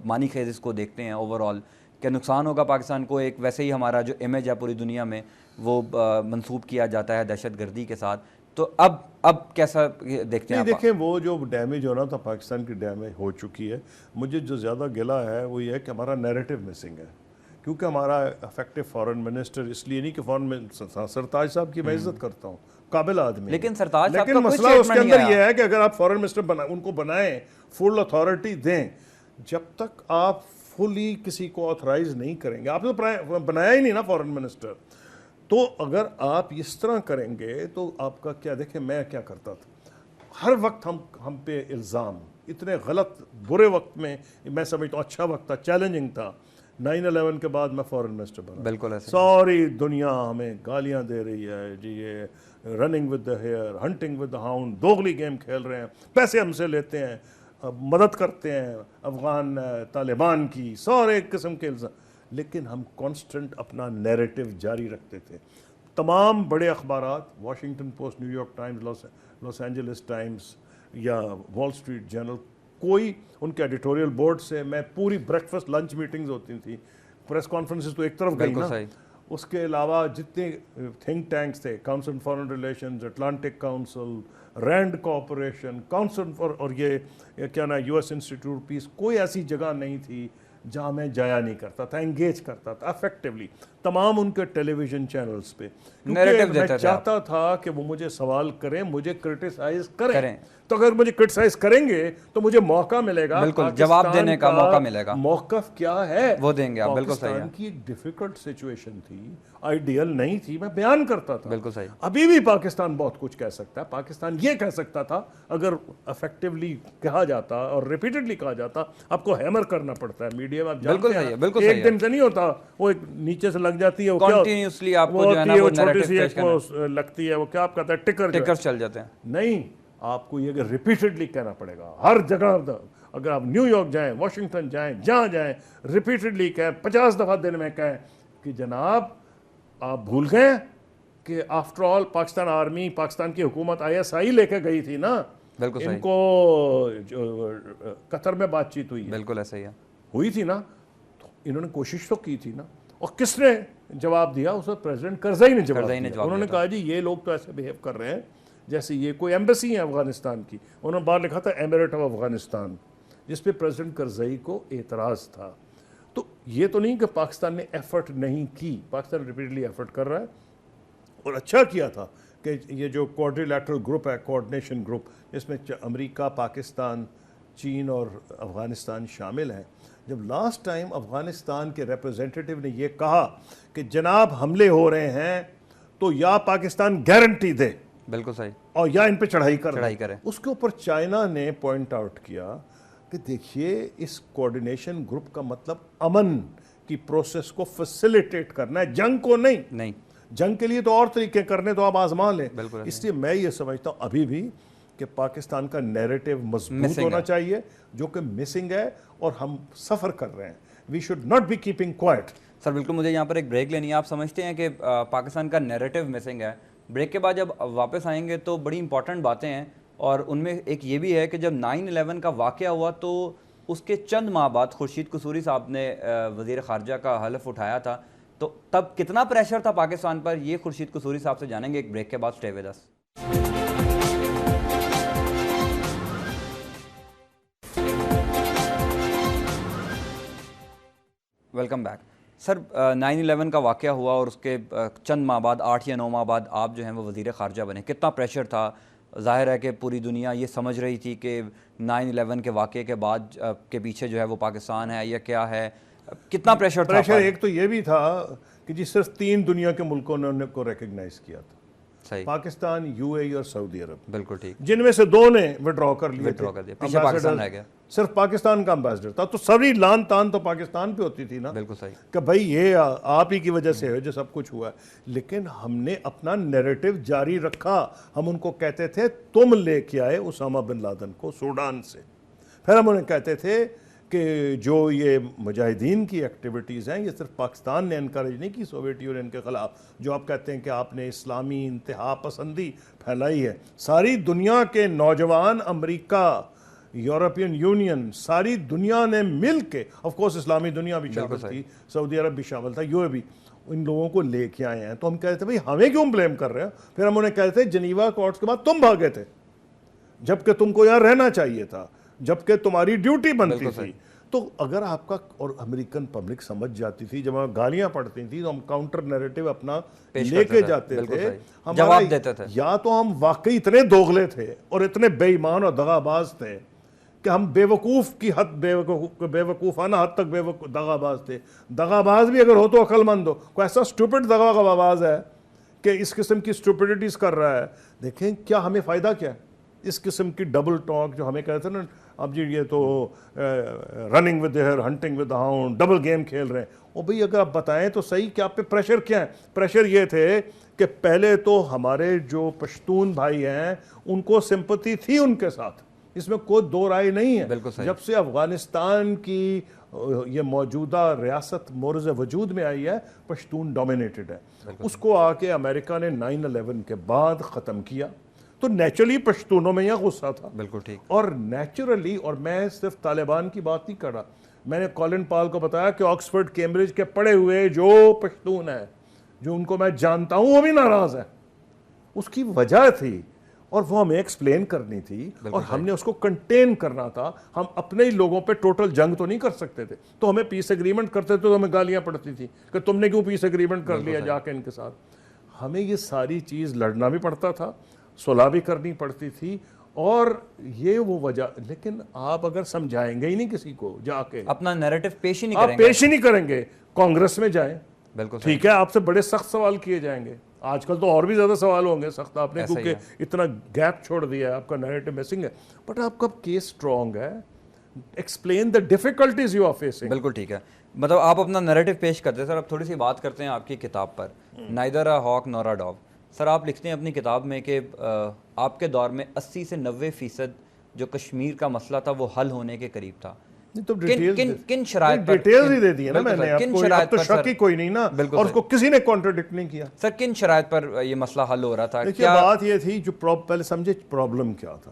معنی خیز اس کو دیکھتے ہیں اوور آل، کہ نقصان ہوگا پاکستان کو؟ ایک ویسے ہی ہمارا جو امیج ہے پوری دنیا میں وہ منسوب کیا جاتا ہے دہشت گردی کے ساتھ، تو اب کیسا دیکھتے ہیں آپ؟ دیکھیں وہ جو ڈیمیج ہونا تھا پاکستان کی ڈیمیج ہو چکی ہے، مجھے جو زیادہ گلا ہے وہ یہ ہے کہ ہمارا نیریٹو مسنگ ہے، کیونکہ ہمارا افیکٹو فارن منسٹر، اس لیے نہیں کہ فارن منسٹر سرتاج صاحب کی میں عزت کرتا ہوں، قابل آدمی، لیکن سرتاج صاحب کا مسئلہ اس کے اندر یہ ہے کہ اگر آپ فارن منسٹر ان کو بنائیں، فل اتھارٹی دیں، جب تک آپ فلی کسی کو آتھرائز نہیں کریں گے، آپ نے بنایا ہی نہیں نا فارن منسٹر، تو اگر آپ اس طرح کریں گے تو آپ کا کیا؟ دیکھیں میں کیا کرتا تھا، ہر وقت ہم پہ الزام، اتنے غلط برے وقت میں، میں سمجھتا ہوں اچھا وقت تھا، چیلنجنگ تھا، 9/11 کے بعد میں فارن منسٹر بنا، بالکل ایسے ساری دنیا ہمیں گالیاں دے رہی ہے، جی یہ running with the hare, hunting with the hound, دوغلی گیم کھیل رہے ہیں، پیسے ہم سے لیتے ہیں، مدد کرتے ہیں افغان طالبان کی، سارے قسم کے الزام، لیکن ہم کانسٹنٹ اپنا نیریٹو جاری رکھتے تھے۔ تمام بڑے اخبارات، Washington Post, New York Times, Los Angeles Times یا وال اسٹریٹ جرنل، کوئی ان کے ایڈیٹوریل بورڈ سے میں پوری بریکفسٹ لنچ میٹنگز ہوتی تھیں, پریس کانفرنسز تو ایک طرف گئی نا, اس کے علاوہ جتنے تھنک ٹینکس تھے, council foreign relations, Atlantic council, Rand corporation, council for, اور یہ کیا نا یو ایس انسٹیٹیوٹ پیس, کوئی ایسی جگہ نہیں تھی جہاں میں جایا نہیں کرتا تھا, انگیج کرتا تھا افیکٹولی تمام ان کے ٹیلی ویژن چینلز پہ, کیونکہ میں چاہتا تھا کہ وہ مجھے سوال کریں, مجھے کرٹیسائز کریں, تو اگر مجھے کرٹیسائز کریں گے تو مجھے موقع ملے گا, بالکل جواب دینے کا موقع ملے گا, موقف کیا ہے وہ دیں گے آپ, بالکل صحیح ہے. پاکستان کی ایک ڈیفیکلٹ سچویشن تھی, آئیڈیل نہیں تھی, میں بیان کرتا تھا, بالکل صحیح. ابھی بھی پاکستان بہت کچھ کہہ سکتا ہے, پاکستان یہ کہہ سکتا تھا اگر افیکٹولی کہا جاتا اور ریپیٹڈلی کہا جاتا. آپ کو ہیمر کرنا پڑتا ہے میڈیا میں, بالکل صحیح ہے, بالکل ایک دن سے نہیں ہوتا, وہ نیچے سے لگ جاتی ہے, وہ کنٹینیوسلی آپ کو جو ہے نا وہ چھوٹی سی ایک لگتی ہے, وہ کیا آپ کہتے ہیں ٹکر چل جاتے ہیں. نہیں, آپ کو یہ کہ ریپیٹڈلی کہنا پڑے گا ہر جگہ. اگر آپ نیو یارک جائیں, واشنگٹن جائیں, جہاں جائیں, ریپیٹڈلی کہیں, 50 دفعہ دن میں کہیں کہ جناب آپ بھول گئے کہ after all Pakistan army, Pakistan کی حکومت ISI لے کے گئی تھی نا, بالکل صحیح, ان کو قطر میں بات چیت ہوئی ہے, بالکل ایسا ہی ہے, ہوئی تھی نا, تو انہوں نے کوشش تو کی تھی نا. اور کس نے جواب دیا؟ اس وقت پریزیڈنٹ کرزئی نے جواب دیا. انہوں نے کہا جی یہ لوگ تو ایسے بہیو کر رہے ہیں جیسے یہ کوئی ایمبیسی ہے افغانستان کی. انہوں نے باہر لکھا تھا ایمریٹ آف افغانستان, جس پہ پریزیڈنٹ کرزئی کو اعتراض تھا. تو یہ تو نہیں کہ پاکستان نے ایفرٹ نہیں کی, پاکستان ریپیٹڈلی ایفرٹ کر رہا ہے, اور اچھا کیا تھا کہ یہ جو کوارڈریلیٹرل گروپ ہے, کوآرڈینیشن گروپ, جس میں امریکہ, پاکستان, چین اور افغانستان شامل ہیں. جب لاسٹ ٹائم افغانستان کے ریپرزینٹیٹیو نے یہ کہا کہ جناب حملے ہو رہے ہیں تو یا پاکستان گارنٹی دے, بالکل صحیح, اور یا ان پہ چڑھائی کرے, اس کے اوپر چائنا نے پوائنٹ آؤٹ کیا کہ دیکھیے اس کوآرڈینیشن گروپ کا مطلب امن کی پروسیس کو فیسیلیٹیٹ کرنا ہے, جنگ کو نہیں. جنگ کے لیے تو اور طریقے کرنے تو آپ آزما لیں. اس لیے میں یہ سمجھتا ہوں ابھی بھی کہ پاکستان کا نیریٹو مضبوط ہونا چاہیے, جو کہ مسنگ ہے, اور ہم سفر کر رہے ہیں. We should not be keeping quiet. Sir بالکل, مجھے یہاں پر ایک بریک لینی ہے. آپ سمجھتے ہیں کہ پاکستان کا نیریٹو مسنگ ہے. بریک کے بعد جب واپس آئیں گے تو بڑی امپورٹنٹ باتیں ہیں, اور ان میں ایک یہ بھی ہے کہ جب 9/11 کا واقعہ ہوا تو اس کے چند ماہ بعد خورشید قصوری صاحب نے وزیر خارجہ کا حلف اٹھایا تھا, تو تب کتنا پریشر تھا پاکستان پر, یہ خورشید قصوری صاحب سے جانیں گے ایک بریک کے بعد. Stay with us. Welcome back. Sir 9/11 کا واقعہ ہوا اور اس کے چند ماہ بعد, 8 یا 9 ماہ بعد آپ جو ہیں وہ وزیر خارجہ بنے. کتنا پریشر تھا؟ ظاہر ہے کہ پوری دنیا یہ سمجھ رہی تھی کہ 9/11 کے واقعے کے بعد کے پیچھے جو ہے وہ پاکستان ہے یا کیا ہے. کتنا پریشر تھا؟ ایک تو یہ بھی تھا کہ جی صرف 3 دنیا کے ملکوں نے ان کو ریکگنائز کیا تھا, پاکستان, UAE اور سعودی عرب. بالکل ٹھیک, جن میں سے 2 نے وڈرا کر لیے, پیچھے پاکستان رہ گیا, صرف پاکستان کا امبیسڈر تھا. تو سبھی لان تان تو پاکستان پہ ہوتی تھی نا. بالکل صحیح, کہ بھائی یہ آپ ہی کی وجہ سے ہے جو سب کچھ ہوا ہے. لیکن ہم نے اپنا نیریٹو جاری رکھا. ہم ان کو کہتے تھے تم لے کے آئے اسامہ بن لادن کو سوڈان سے. پھر ہم انہیں کہتے تھے کہ جو یہ مجاہدین کی ایکٹیویٹیز ہیں یہ صرف پاکستان نے انکریج نہیں کی سوویت یونین کے خلاف, جو آپ کہتے ہیں کہ آپ نے اسلامی انتہا پسندی پھیلائی ہے. ساری دنیا کے نوجوان, امریکہ, یورپین یونین, ساری دنیا نے مل کے, آف کورس اسلامی دنیا بھی شامل تھی, سعودی عرب بھی شامل تھا, UAE, ان لوگوں کو لے کے آئے ہیں. تو ہم کہتے تھے بھائی ہمیں کیوں بلیم کر رہے ہیں؟ پھر ہم انہیں کہتے تھے جنیوا کورٹس کے بعد تم بھاگے تھے, جبکہ تم کو یہاں رہنا چاہیے تھا, جبکہ تمہاری ڈیوٹی بنتی تھی. تو اگر آپ کا, اور امریکن پبلک سمجھ جاتی تھی, جب ہم گالیاں پڑتی تھیں تو ہم کاؤنٹر نیریٹو اپنا لے کے جاتے تھے, جواب دیتے تھے. یا تو ہم واقعی اتنے دوغلے تھے اور اتنے بے ایمان اور دغاباز تھے کہ ہم بے وقوف کی حد, بے وقوفانہ حد تک دغاباز تھے. دغاباز بھی اگر ہو تو عقل مند ہو. کوئی ایسا اسٹوپڈ دغاباز ہے کہ اس قسم کی اسٹوپڈیٹیز کر رہا ہے, دیکھیں کیا ہمیں فائدہ کیا ہے اس قسم کی ڈبل ٹاک جو ہمیں کہتے ہیں نا, اب جی یہ تو running with hare, hunting with hound, double game کھیل رہے ہیں. اور بھئی اگر آپ بتائیں تو صحیح کہ آپ پہ پریشر کیا ہے. پریشر یہ تھے کہ پہلے تو ہمارے جو پشتون بھائی ہیں ان کو سمپتی تھی ان کے ساتھ, اس میں کوئی دو رائے نہیں ہے. جب سے افغانستان کی یہ موجودہ ریاست مورز وجود میں آئی ہے, پشتون ڈومینیٹڈ ہے. اس کو آ کے امریکہ نے 9/11 کے بعد ختم کیا. تو نیچرلی پشتونوں میں یہ غصہ تھا. بالکل ٹھیک. اور نیچرلی, اور میں صرف طالبان کی بات نہیں کر رہا, میں نے کولن پال کو بتایا کہ آکسفورڈ کیمبرج کے پڑھے ہوئے جو پشتون ہیں, جو ان کو میں جانتا ہوں, وہ بھی ناراض ہیں. اس کی وجہ تھی اور وہ ہمیں ایکسپلین کرنی تھی اور ہم نے اس کو کنٹین کرنا تھا. ہم اپنے ہی لوگوں پہ ٹوٹل جنگ تو نہیں کر سکتے تھے, تو ہمیں پیس ایگریمنٹ کرتے تھے تو ہمیں گالیاں پڑتی تھی کہ تم نے کیوں پیس ایگریمنٹ کر لیا جا کے ان کے ساتھ. ہمیں یہ ساری چیز لڑنا بھی پڑتا تھا, صلح بھی کرنی پڑتی تھی, اور یہ وہ وجہ. لیکن آپ اگر سمجھائیں گے ہی نہیں کسی کو, جا کے اپنا نیریٹو پیش ہی نہیں کریں گے, کانگریس میں جائیں, بالکل ٹھیک ہے, آپ سے بڑے سخت سوال کیے جائیں گے. آج کل تو اور بھی زیادہ سوال ہوں گے سخت, آپ نے کیونکہ اتنا گیپ چھوڑ دیا ہے, آپ کا نیریٹو مسنگ ہے. بٹ آپ کا کیس اسٹرانگ ہے, explain the difficulties you are facing. بالکل ٹھیک ہے, مطلب آپ اپنا نیریٹو پیش کرتے ہیں. سر اب تھوڑی سی بات کرتے ہیں آپ کی کتاب پر, neither a ہاک Noor a dog. سر آپ لکھتے ہیں اپنی کتاب میں کہ آپ کے دور میں 80 سے 90% جو کشمیر کا مسئلہ تھا وہ حل ہونے کے قریب تھا. کن شرائط پر, ڈیٹیلز ہی دے دی ہے نا میں نے آپ کو, اب تو شک ہی کوئی نہیں نا, اور اس کو کسی نے کانٹرڈکٹ نہیں کیا. سر کن شرائط پر یہ مسئلہ حل ہو رہا تھا؟ دیکھیے بات یہ تھی, جو پہلے سمجھے پرابلم کیا تھا.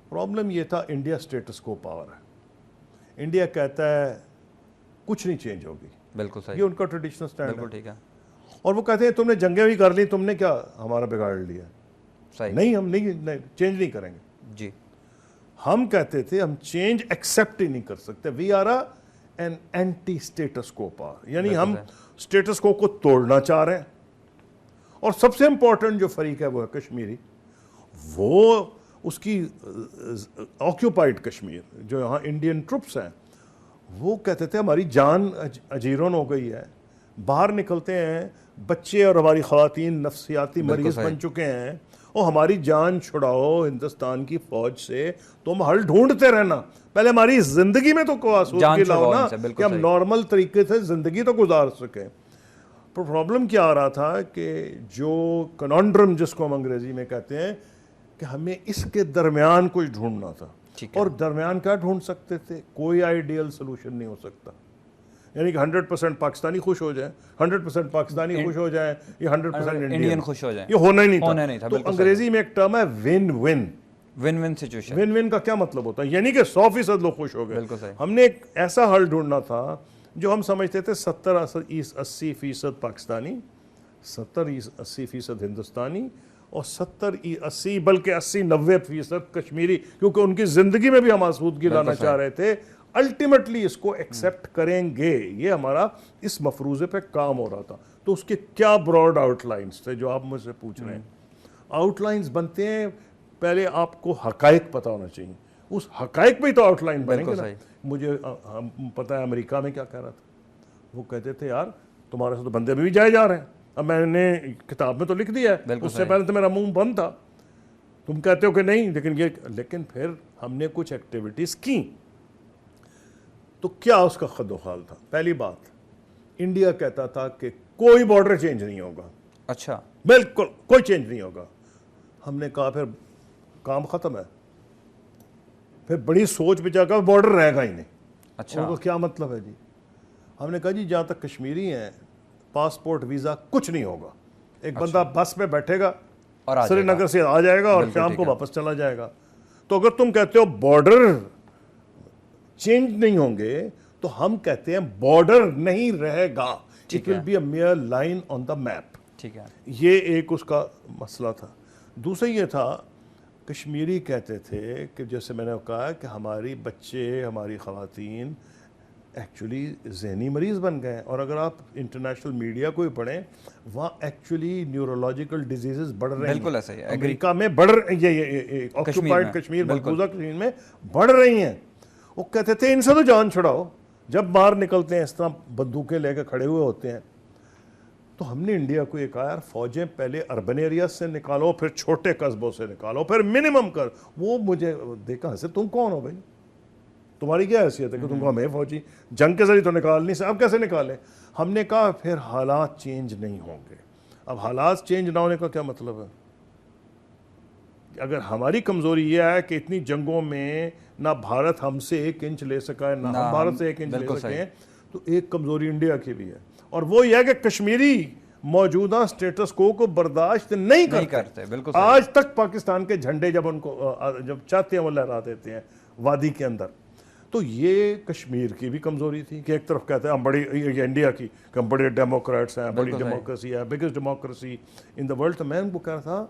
پرابلم یہ تھا انڈیا اسٹیٹس کو پاور ہے. انڈیا کہتا ہے کچھ نہیں چینج ہوگی. بالکل صحیح, یہ ان کا ٹریڈیشنل سٹینڈ ہے. بالکل ٹھیک ہے. اور وہ کہتے ہیں تم نے جنگیں بھی کر لی, تم نے کیا ہمارا بگاڑ لیا. صحیح, نہیں, ہم نہیں چینج نہیں کریں گے. جی, ہم کہتے تھے ہم چینج ایکسیپٹ ہی نہیں کر سکتے. We are an anti status quo power, یعنی ہم اسٹیٹس کو توڑنا چاہ رہے ہیں. اور سب سے امپورٹنٹ جو فریق ہے وہ ہے کشمیری. وہ اس کی آکیوپائڈ کشمیر, جو یہاں انڈین ٹروپس ہیں, وہ کہتے تھے ہماری جان اجیرن ہو گئی ہے. باہر نکلتے ہیں بچے اور ہماری خواتین نفسیاتی مریض بن چکے ہیں, اور ہماری جان چھڑاؤ ہندوستان کی فوج سے, تم حل ڈھونڈتے رہنا, پہلے ہماری زندگی میں تو کوئی آسودگی لاؤ نا, کہ ہم نارمل طریقے سے زندگی تو گزار سکیں. پرابلم کیا آ رہا تھا کہ جو کنونڈرم جس کو ہم انگریزی میں کہتے ہیں, کہ ہمیں اس کے درمیان کچھ ڈھونڈنا تھا. اور درمیان کیا ڈھونڈ سکتے تھے؟ کوئی آئیڈیل سلوشن نہیں ہو سکتا. یعنی کہ 100% پاکستانی خوش ہو جائیں, 100% پاکستانی خوش ہو جائیں, یہ 100% انڈین خوش ہو جائیں, یہ ہونا ہی نہیں تھا. تو انگریزی میں ایک ٹرم ہے one one. One one situation. One one کا کیا مطلب ہوتا ہے؟ یعنی کہ 100% لوگ خوش ہو گئے. ہم نے ایک ایسا حل ڈھونڈنا تھا جو ہم سمجھتے تھے 70-80% پاکستانی, 70-80% ہندوستانی, اور 70-80 بلکہ 80-90% کشمیری, کیونکہ ان کی زندگی میں بھی ہم آسودگی لانا چاہ رہے تھے. الٹیمیٹلی اس کو ایکسیپٹ کریں گے, یہ ہمارا اس مفروضے پہ کام ہو رہا تھا. تو اس کے کیا براڈ آؤٹ لائنز تھے جو آپ مجھ سے پوچھ رہے ہیں؟ آؤٹ لائنز بنتے ہیں, پہلے آپ کو حقائق پتہ ہونا چاہیے, اس حقائق پہ ہی تو آؤٹ لائن بنے گا نا. مجھے پتہ ہے امریکہ میں کیا کہہ رہا تھا, وہ کہتے تھے یار تمہارے سے تو بندے بھی جائے جا رہے ہیں. اب میں نے کتاب میں تو لکھ دیا ہے, اس سے پہلے تو میرا منہ بند تھا, تم کہتے ہو کہ نہیں, لیکن پھر ہم نے کچھ ایکٹیویٹیز کی. تو کیا اس کا خد و خال تھا؟ پہلی بات, انڈیا کہتا تھا کہ کوئی بارڈر چینج نہیں ہوگا. اچھا, بالکل کوئی چینج نہیں ہوگا. ہم نے کہا پھر کام ختم ہے, پھر بڑی سوچ بچا کر بارڈر رہے گا ہی نہیں. اچھا, ان کو کیا مطلب ہے جی؟ ہم نے کہا جی جہاں تک کشمیری ہیں پاسپورٹ ویزا کچھ نہیں ہوگا. ایک بندہ بس میں بیٹھے گا, سری نگر سے آ جائے گا اور شام کو واپس چلا جائے گا. تو اگر تم کہتے ہو بارڈر چینج نہیں ہوں گے, تو ہم کہتے ہیں بارڈر نہیں رہے گا. It will be a mere line on the map. ٹھیک ہے, یہ ایک اس کا مسئلہ تھا. دوسرا یہ تھا, کشمیری کہتے تھے کہ جیسے میں نے کہا کہ ہماری بچے, ہماری خواتین ایکچولی ذہنی مریض بن گئے ہیں. اور اگر آپ انٹرنیشنل میڈیا کو ہی پڑھیں, وہاں ایکچولی نیورولوجیکل ڈیزیزز بڑھ رہے ہیں. بالکل ایسا ہی امریکہ میں بڑھ رہی ہیں, یہ آکوپائڈ کشمیر, مقبوضہ کشمیر میں بڑھ رہی ہیں. وہ کہتے تھے ان سے تو جان چھڑاؤ. جب باہر نکلتے ہیں اس طرح بندوقیں لے کے کھڑے ہوئے ہوتے ہیں. تو ہم نے انڈیا کو یہ کہا یار فوجیں پہلے اربن ایریاز سے نکالو, پھر چھوٹے قصبوں سے نکالو, پھر منیمم کر. وہ مجھے دیکھا سے تم کون ہو بھائی, تمہاری کیا حیثیت ہے کہ تم کو ہمیں فوجی جنگ کے ذریعے تو نکال نہیں سکتے, اب کیسے نکالیں؟ ہم نے کہا پھر حالات چینج نہیں ہوں گے. اب حالات چینج نہ ہونے کا کیا مطلب ہے؟ اگر ہماری کمزوری یہ ہے کہ اتنی جنگوں میں نہ بھارت ہم سے 1 انچ لے سکا ہے, نہ ہم بھارت سے 1 انچ لے سکے ہیں, تو ایک کمزوری انڈیا کی بھی ہے. اور وہ یہ ہے کہ کشمیری موجودہ سٹیٹس کو برداشت نہیں کرتے. بالکل آج تک پاکستان کے جھنڈے جب ان کو جب چاہتے ہیں وہ لہرا دیتے ہیں وادی کے اندر. تو یہ کشمیر کی بھی کمزوری تھی کہ ایک طرف کہتے ہیں ہم بڑی, انڈیا کی کہ ہم بڑے ڈیموکریٹس ہیں, بڑی ڈیموکریسی ہے, biggest democracy in the world. تو میں ان کو کہہ رہا تھا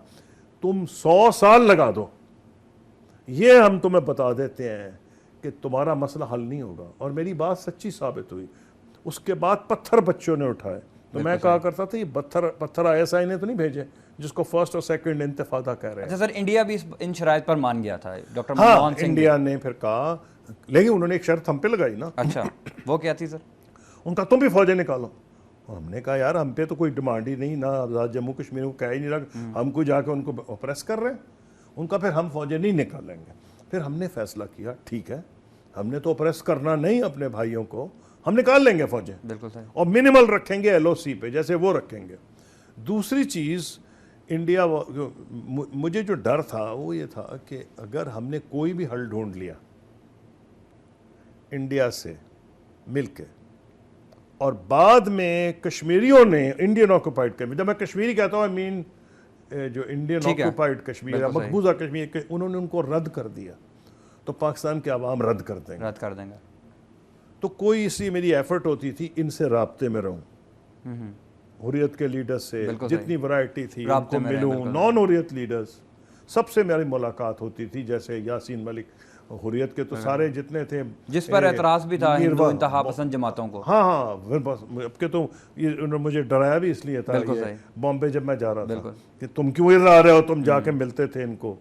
تم 100 سال لگا دو, یہ ہم تمہیں بتا دیتے ہیں کہ تمہارا مسئلہ حل نہیں ہوگا. اور میری بات سچی ثابت ہوئی. اس کے بعد پتھر بچوں نے اٹھائے. تو میں کہا کرتا تھا یہ پتھر ISI نے تو نہیں بھیجے جس کو فرسٹ اور سیکنڈ انتفاضہ کہہ رہے ہیں. اچھا سر, انڈیا بھی ان شرائط پر مان گیا تھا ڈاکٹر منموہن سنگھ. انڈیا نے پھر کہا, لیکن انہوں نے ایک شرط ہم پہ لگائی نا. اچھا وہ کیا تھی سر؟ ان کا تم بھی فوجیں نکالو. ہم نے کہا یار ہم پہ تو کوئی ڈیمانڈ ہی نہیں, نہ آزاد جموں کشمیر کو کہہ ہی نہیں رہا, ہم کو جا کے ان کو اوپریس کر رہے ہیں. ان کا پھر ہم فوجیں نہیں نکالیں گے. پھر ہم نے فیصلہ کیا ٹھیک ہے ہم نے تو اوپریس کرنا نہیں اپنے بھائیوں کو, ہم نکال لیں گے فوجیں. بالکل صحیح. اور منیمل رکھیں گے LOC پہ جیسے وہ رکھیں گے. دوسری چیز انڈیا, مجھے جو ڈر تھا وہ یہ تھا کہ اگر ہم نے کوئی بھی حل ڈھونڈ لیا انڈیا سے مل کے اور بعد میں کشمیریوں نے انڈین آکوپائڈ کشمیر, جب میں کشمیری کہتا ہوں I mean جو انڈین آکوپائڈ کشمیر ہے, مقبوضہ کشمیر, انہوں نے ان کو رد کر دیا تو پاکستان کے عوام رد کر دیں گے. تو کوئی اس لیے میری ایفرٹ ہوتی تھی ان سے رابطے میں رہوں, حریت کے لیڈرز سے جتنی ورائٹی تھی ان کو ملوں, نان حریت لیڈرز سب سے میری ملاقات ہوتی تھی. جیسے یاسین ملک, حریت کے تو سارے جتنے تھے, جس پر اعتراض بھی تھا ہندو انتہا پسند جماعتوں کو. ہاں اب کے تو انہوں نے مجھے ڈرایا بھی اس لیے تھا بامبے جب میں جا رہا تھا کہ تم کیوں ادھر آ رہے ہو, تم جا کے ملتے تھے ان کو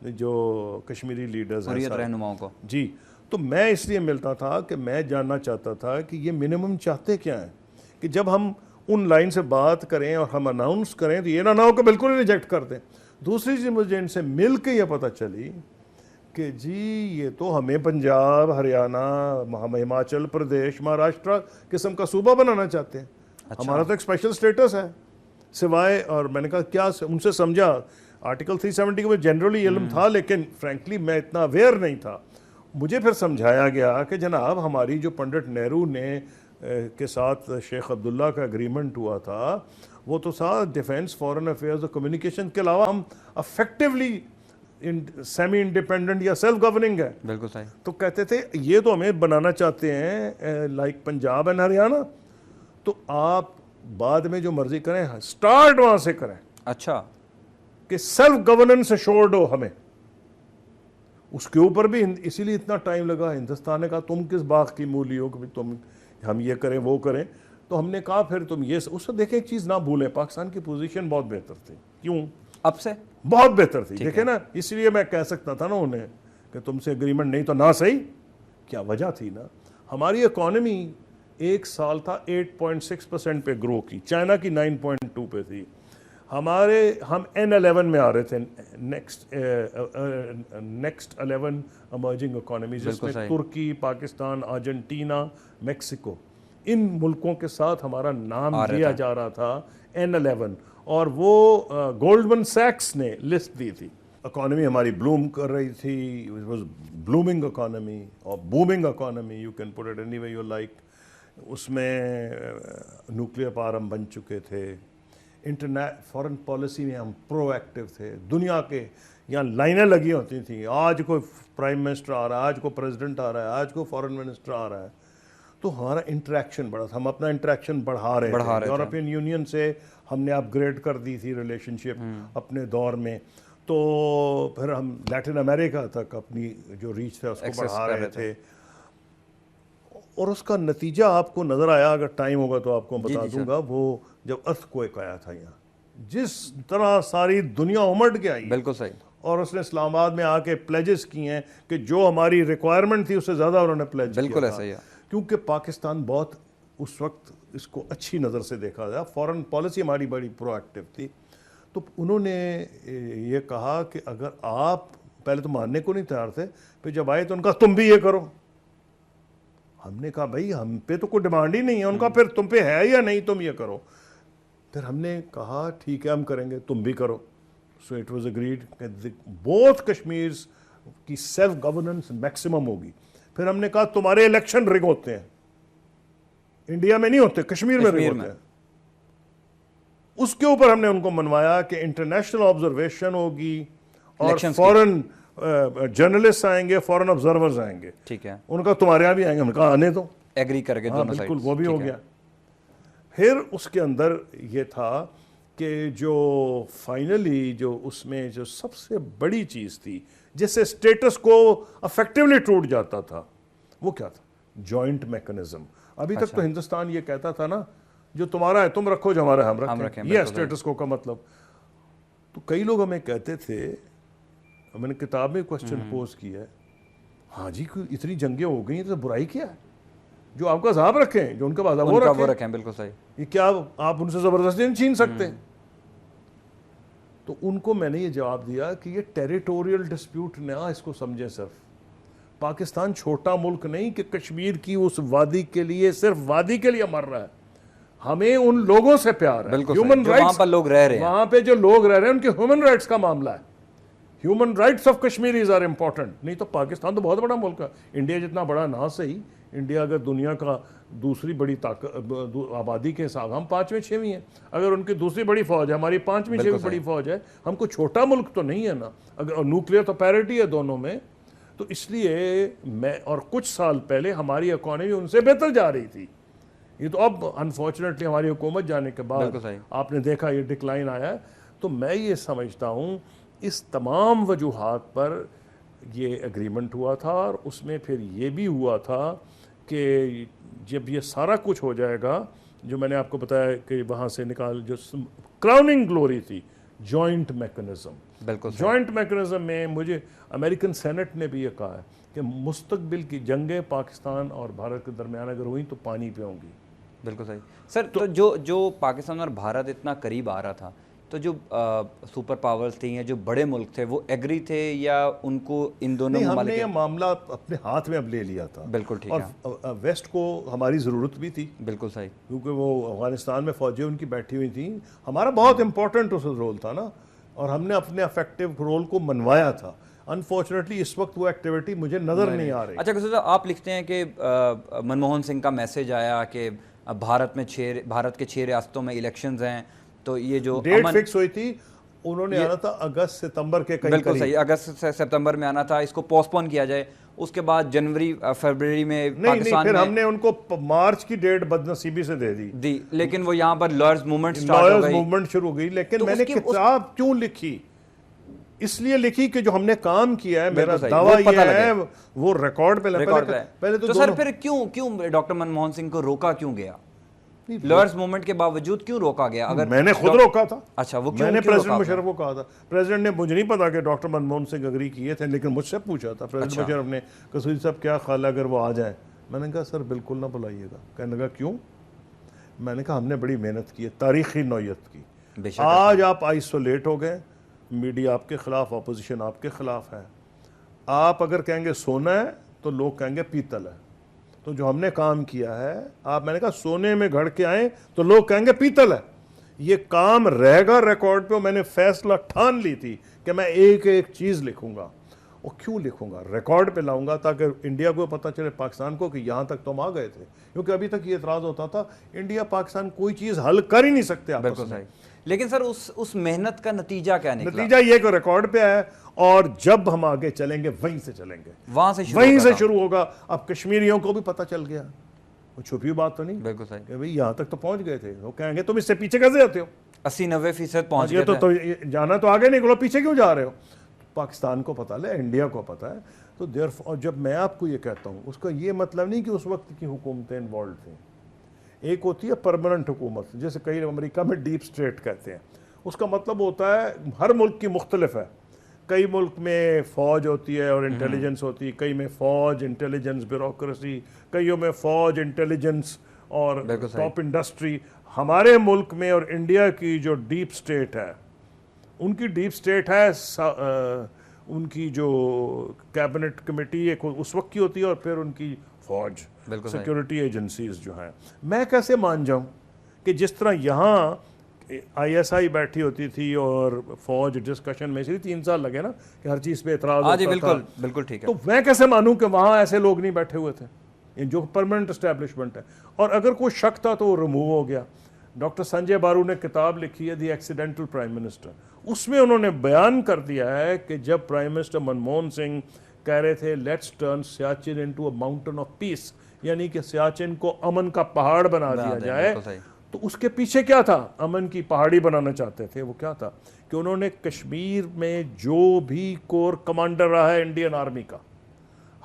جو کشمیری لیڈرز ہیں, حریت رہنماؤں کو. جی. تو میں اس لیے ملتا تھا کہ میں جاننا چاہتا تھا کہ یہ منیمم چاہتے کیا ہیں, کہ جب ہم ان لائن سے بات کریں اور ہم اناؤنس کریں تو یہ نہ ہو کہ بالکل ہی ریجیکٹ کر دیں. دوسری چیز مجھے ان سے مل کے یہ پتہ چلی کہ جی یہ تو ہمیں پنجاب, ہریانہ, ہماچل پردیش, مہاراشٹرا قسم کا صوبہ بنانا چاہتے ہیں. ہمارا تو ایک اسپیشل سٹیٹس ہے سوائے. اور میں نے کہا کیا ان سے سمجھا آرٹیکل 370 کا مجھے جنرلی علم تھا لیکن فرینکلی میں اتنا اویئر نہیں تھا. مجھے پھر سمجھایا گیا کہ جناب ہماری جو پنڈت نہرو نے کے ساتھ شیخ عبداللہ کا اگریمنٹ ہوا تھا وہ تو ساتھ ڈیفینس, فورن افیئرز اور کمیونیکیشن کے علاوہ ہم افیکٹولی سیمی انڈیپینڈنٹ یا سیلف گورننگ ہے. بالکل صحیح. تو کہتے تھے یہ تو ہمیں بنانا چاہتے ہیں لائک پنجاب اینڈ ہریانہ, تو آپ بعد میں جو مرضی کریں سٹارٹ وہاں سے کریں. اچھا, کہ سیلف گورننس ایشورڈ ہو ہمیں. اس کے اوپر بھی اسی لیے اتنا ٹائم لگا. ہندوستان نے کہا تم کس باغ کی مولی ہو کہ تم ہم یہ کریں وہ کریں. تو ہم نے کہا پھر تم یہ اس سے دیکھیں ایک چیز نہ بھولیں, پاکستان کی پوزیشن بہت بہتر تھی. کیوں؟ اب سے بہت بہتر تھی. دیکھیں نا, اس لیے میں کہہ سکتا تھا نا انہیں کہ تم سے اگریمنٹ نہیں تو نہ صحیح. کیا وجہ تھی نا, ہماری اکانومی ایک سال تھا 8.6% پہ گرو کی, چائنا کی 9.2 پہ تھی. ہم N11 میں آ رہے تھے, نیکسٹ 11 ایمرجنگ اکانومیز, جس میں ترکی, پاکستان, ارجنٹینا, میکسیکو, ان ملکوں کے ساتھ ہمارا نام لیا جا رہا تھا N11. اور وہ گولڈمن سیکس نے لسٹ دی تھی. اکانومی ہماری بلوم کر رہی تھی, it was blooming economy اور booming economy, you can put it any way you like. اس میں نیوکلیئر پاور ہم بن چکے تھے, فارن پالیسی میں ہم پرو ایکٹیو تھے. دنیا کے یہاں لائنیں لگی ہوتی تھیں, آج کوئی پرائم منسٹر آ رہا ہے, آج کوئی پریزیڈنٹ آ رہا ہے, آج کوئی فارن منسٹر آ رہا ہے. تو ہمارا انٹریکشن بڑھا تھا, ہم اپنا انٹریکشن بڑھا رہے تھے. یورپین یونین سے ہم نے اپ گریڈ کر دی تھی ریلیشن شپ اپنے دور میں. تو پھر ہم لیٹن امریکہ تک اپنی جو ریچ تھا اس کو بڑھا رہے تھے. اور اس کا نتیجہ آپ کو نظر آیا, اگر ٹائم ہوگا تو آپ کو بتا دوں گا, وہ جب ارتھ کوئک آیا تھا یہاں, جس طرح ساری دنیا امٹ کے آئی. بالکل صحیح. اور اس نے اسلام آباد میں آ کے پلیجز کی ہیں کہ جو ہماری ریکوائرمنٹ تھی اس سے زیادہ انہوں نے پلیج کیا. بالکل ایسا ہی ہے, کیونکہ پاکستان بہت اس وقت اس کو اچھی نظر سے دیکھا گیا, فارن پالیسی ہماری بڑی پرو ایکٹیو تھی. تو انہوں نے یہ کہا کہ اگر آپ پہلے تو ماننے کو نہیں تیار تھے, پھر جب آئے تو ان کا تم بھی یہ کرو. ہم نے کہا بھائی ہم پہ تو کوئی ڈیمانڈ ہی نہیں ہے. ان کا پھر تم پہ ہے یا نہیں, تم یہ کرو. پھر ہم نے کہا ٹھیک ہے ہم کریں گے, تم بھی کرو. سو اٹ واز اگریڈ کہ بوتھ کشمیرز کی سیلف گورننس میکسیمم ہوگی. پھر ہم نے کہا تمہارے الیکشن رگ ہوتے ہیں, انڈیا میں نہیں ہوتے, کشمیر میں رگ ہوتے ہیں. اس کے اوپر ہم نے ان کو منوایا کہ انٹرنیشنل آبزرویشن ہوگی اور فورن جرنلسٹ آئیں گے, فورن آبزرورز آئیں گے. ٹھیک ہے, ان کا تمہارے یہاں بھی آئیں گے, ہم نے کہا آنے دو, ایگری کر کے دونوں سائڈ. بالکل, وہ بھی ہو گیا. پھر اس کے اندر یہ تھا کہ جو فائنلی جو اس میں جو سب سے بڑی چیز تھی جس سے سٹیٹس کو افیکٹولی ٹوٹ جاتا تھا, وہ کیا تھا؟ Joint mechanism. ابھی تک تو ہندوستان یہ کہتا تھا نا جو تمہارا ہے تم رکھو, جو ہمارا ہے ہم رکھیں, یہ سٹیٹس کو کا مطلب. تو کئی لوگ ہمیں کہتے تھے, میں نے کتاب میں کوسچن پوز کیا ہے, ہاں جی اتنی جنگیں ہو گئی ہیں تو برائی کیا ہے؟ جو آپ کا عذاب رکھیں, جو ان کا عذاب وہ رکھیں. بالکل صحیح. یہ کیا آپ ان سے زبردستی نہیں چھین سکتے؟ تو ان کو میں نے یہ جواب دیا کہ یہ ٹیریٹوریل ڈسپیوٹ نہ اس کو سمجھیں. صرف پاکستان چھوٹا ملک نہیں کہ کشمیر کی اس وادی کے لیے صرف وادی کے لیے مر رہا ہے. ہمیں ان لوگوں سے پیار ہے, ہیومن رائٹس, وہاں پر لوگ رہ رہے ہیں, وہاں پہ جو لوگ رہ رہے ہیں ان کے ہیومن رائٹس کا معاملہ ہے. Human rights of Kashmiris are important. نہیں تو پاکستان تو بہت بڑا ملک ہے, انڈیا جتنا بڑا نہ صحیح, انڈیا اگر دنیا کا دوسری بڑی آبادی کے حساب ہم 5ویں 6ویں ہیں, اگر ان کی دوسری بڑی فوج ہے, ہماری 5ویں 6ویں بڑی فوج ہے, ہم کو چھوٹا ملک تو نہیں ہے نا. اگر نیوکلیئر تو پیرٹی ہے دونوں میں, تو اس لیے میں, اور کچھ سال پہلے ہماری اکانومی ان سے بہتر جا رہی تھی. یہ تو اب انفارچونیٹلی ہماری حکومت جانے کے بعد آپ نے دیکھا یہ ڈکلائن آیا ہے. تو میں یہ سمجھتا ہوں اس تمام وجوہات پر یہ اگریمنٹ ہوا تھا, اور اس میں پھر یہ بھی ہوا تھا کہ جب یہ سارا کچھ ہو جائے گا, جو میں نے آپ کو بتایا کہ وہاں سے نکال, جو کراؤننگ گلوری تھی جوائنٹ میکنزم. بالکل, جوائنٹ میکنزم میں مجھے امریکن سینٹ نے بھی یہ کہا ہے کہ مستقبل کی جنگیں پاکستان اور بھارت کے درمیان اگر ہوئیں تو پانی پہ ہوں گی. بالکل صحیح سر. تو جو پاکستان اور بھارت اتنا قریب آ رہا تھا, تو جو سپر پاورز تھیں یا جو بڑے ملک تھے وہ ایگری تھے یا ان کو ان دونوں ممالک؟ ہم نے یہ معاملہ اپنے ہاتھ میں اب لے لیا تھا. بالکل ٹھیک ہے. اور ویسٹ کو ہماری ضرورت بھی تھی. بالکل صحیح. کیونکہ وہ افغانستان میں فوجیں ان کی بیٹھی ہوئی تھیں, ہمارا بہت امپورٹنٹ اس رول تھا نا, اور ہم نے اپنے افیکٹو رول کو منوایا تھا. انفارچونیٹلی اس وقت وہ ایکٹیویٹی مجھے نظر نہیں آ رہی. اچھا قصور صاحب, آپ لکھتے ہیں کہ منموہن سنگھ کا میسج آیا کہ بھارت کے 6 ریاستوں میں الیکشنز ہیں, تو یہ جو ڈیٹ فکس ہوئی تھی انہوں نے آنا تھا اگست ستمبر کے کہیں. بالکل صحیح, اگست سپتمبر میں آنا تھا, اس کو پوسٹ پون کیا جائے. اس کے بعد جنوری فروری میں پاکستان پھر ہم نے ان کو مارچ کی ڈیٹ بدنصیبی سے دے دی, لیکن وہ یہاں پر لارج موومنٹ شروع ہو گئی. لیکن میں نے کتاب کیوں لکھی؟ اس لیے لکھی کہ جو ہم نے کام کیا ہے, میرا دعویٰ یہ ہے وہ ریکارڈ پہ پہلے. تو سر پھر کیوں ڈاکٹر منموہن سنگھ کو روکا کیوں گیا؟ لارڈز موومنٹ کے باوجود کیوں روکا گیا؟ اگر میں نے خود روکا تھا. اچھا, وہ میں نے پریزیڈنٹ مشرف کو کہا تھا. پریزیڈنٹ نے مجھے نہیں پتا کہ ڈاکٹر منموہن سنگھ اگری کیے تھے, لیکن مجھ سے پوچھا تھا پریزیڈنٹ مشرف نے, قصوری صاحب کیا خیال ہے اگر وہ آ جائیں؟ میں نے کہا سر بالکل نہ بلائیے گا. کہنے لگا کیوں؟ میں نے کہا ہم نے بڑی محنت کی ہے, تاریخی نوعیت کی. آج آپ آئسولیٹ ہو گئے, میڈیا آپ کے خلاف, اپوزیشن آپ کے خلاف ہے. آپ اگر کہیں گے سونا ہے تو لوگ کہیں گے پیتل ہے. تو جو ہم نے کام کیا ہے, میں نے کہا سونے میں گھڑ کے آئیں تو لوگ کہیں گے پیتل ہے. یہ کام رہے گا ریکارڈ پہ. میں نے فیصلہ ٹھان لی تھی کہ میں ایک ایک چیز لکھوں گا. اور کیوں لکھوں گا؟ ریکارڈ پہ لاؤں گا تاکہ انڈیا کو پتہ چلے, پاکستان کو, کہ یہاں تک تو ہم آ گئے تھے. کیونکہ ابھی تک یہ اعتراض ہوتا تھا انڈیا پاکستان کوئی چیز حل کر ہی نہیں سکتے آپس میں. لیکن سر اس محنت کا نتیجہ کیا نکلا؟ نتیجہ یہ کہ ریکارڈ پہ ہے, اور جب ہم آگے چلیں گے وہیں سے چلیں گے, وہیں سے شروع ہوگا. اب کشمیریوں کو بھی پتہ چل گیا, وہ چھپی بات تو نہیں. بالکل صحیح کہ بھئی یہاں تک تو پہنچ گئے تھے. وہ کہیں گے تم اس سے پیچھے کیسے جاتے ہو؟ 80-90% پہنچ گئے تھے. تو جانا تو آگے نکلو, پیچھے کیوں جا رہے ہو؟ پاکستان کو پتہ ہے, انڈیا کو پتہ ہے. تو اور جب میں آپ کو یہ کہتا ہوں, اس کا یہ مطلب نہیں کہ اس وقت کی حکومتیں انوالوڈ تھیں. ایک ہوتی ہے پرماننٹ حکومت, جیسے کئی امریکہ میں ڈیپ سٹیٹ کہتے ہیں. اس کا مطلب ہوتا ہے ہر ملک کی مختلف ہے. کئی ملک میں فوج ہوتی ہے اور انٹیلیجنس ہوتی ہے, کئی میں فوج, انٹیلیجنس, بیوروکریسی, کئیوں میں فوج, انٹیلیجنس اور ٹاپ انڈسٹری. ہمارے ملک میں اور انڈیا کی جو ڈیپ سٹیٹ ہے, ان کی ڈیپ سٹیٹ ہے, ان کی جو کیبنٹ کمیٹی ایک اس وقت کی ہوتی ہے, اور پھر ان کی فوج, سیکیورٹی ایجنسیز جو ہیں. میں کیسے مان جاؤں کہ جس طرح یہاں آئی ایس آئی بیٹھی ہوتی تھی اور فوج ڈسکشن میں, اسی 3 سال لگے نا کہ ہر چیز پہ اعتراض ہوتا تھا. بالکل ٹھیک ہے. تو میں کیسے مانوں کہ وہاں ایسے لوگ نہیں بیٹھے ہوئے تھے جو پرماننٹ اسٹیبلشمنٹ ہے؟ اور اگر کوئی شک تھا تو وہ ریموو ہو گیا. ڈاکٹر سنجے بارو نے کتاب لکھی ہے دی ایکسیڈنٹل پرائم منسٹر. اس میں انہوں نے بیان کر دیا ہے کہ جب پرائم منسٹر منموہن سنگھ کہہ رہے تھے let's turn Siachen into a mountain of peace, یعنی کہ سیاچن کو امن کا پہاڑ بنا دیا جائے, تو اس کے پیچھے کیا تھا؟ امن کی پہاڑی بنانا چاہتے تھے. وہ کیا تھا کہ انہوں نے کشمیر میں جو بھی کور کمانڈر رہا ہے انڈین آرمی کا,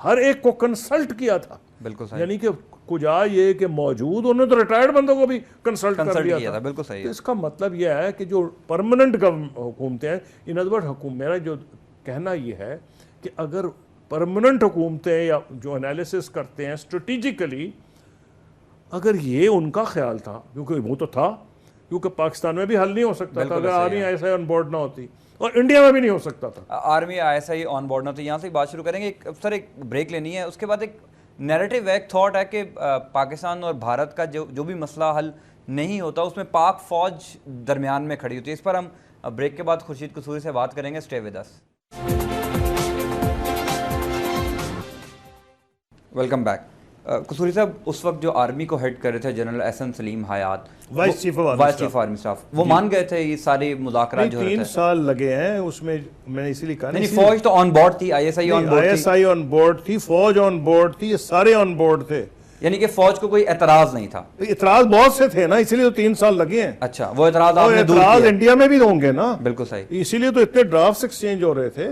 ہر ایک کو کنسلٹ کیا تھا. بالکل صحیح. یعنی کہ کجا یہ کہ موجود انہوں نے تو ریٹائرڈ بندوں کو بھی کنسلٹ کر دیا تھا. بالکل صحیح. اس کا مطلب یہ ہے کہ جو پرماننٹ حکومتیں ہیں, ان ادر ورڈ میرا جو کہنا یہ ہے کہ اگر پرماننٹ حکومتیں یا جو انالیسس کرتے ہیں اسٹریٹجیکلی, اگر یہ ان کا خیال تھا, کیونکہ وہ تو تھا, کیونکہ پاکستان میں بھی حل نہیں ہو سکتا تھا اگر army I S I on board نہ ہوتی, اور انڈیا میں بھی نہیں ہو سکتا تھا army I S I on board نہ ہوتی. یہاں سے بات شروع کریں گے سر, ایک بریک لینی ہے, اس کے بعد ایک نیریٹو ایک تھاٹ ہے کہ پاکستان اور بھارت کا جو بھی مسئلہ حل نہیں ہوتا اس میں پاک فوج درمیان میں کھڑی ہوتی ہے. اس پر ہم بریک کے بعد خورشید قصوری سے بات کریں گے. Stay with us. Welcome back. Kasuri صاحب, اس وقت جو آرمی کو ہیڈ کر رہے تھے جنرل احسن سلیم حیات, وائس چیف آرمی اسٹاف, وہ مان گئے تھے یہ سارے مذاکرات جو ہوتے ہیں؟ 3 سال لگے ہیں اس میں. میں نے اسی لیے کہا نہیں, فوج تو آن بورڈ تھی, I S I on board تھی, فوج آن بورڈ تھی, یہ سارے آن بورڈ تھے. یعنی کہ فوج کو کوئی اعتراض نہیں تھا؟ اعتراض بہت سے تھے نا, اسی لیے تو 3 سال لگے ہیں. اچھا, وہ اعتراض انڈیا میں بھی ہوں گے نا. بالکل صحیح. اسی لیے تو اتنے ڈرافٹس ایکسچینج ہو رہے تھے.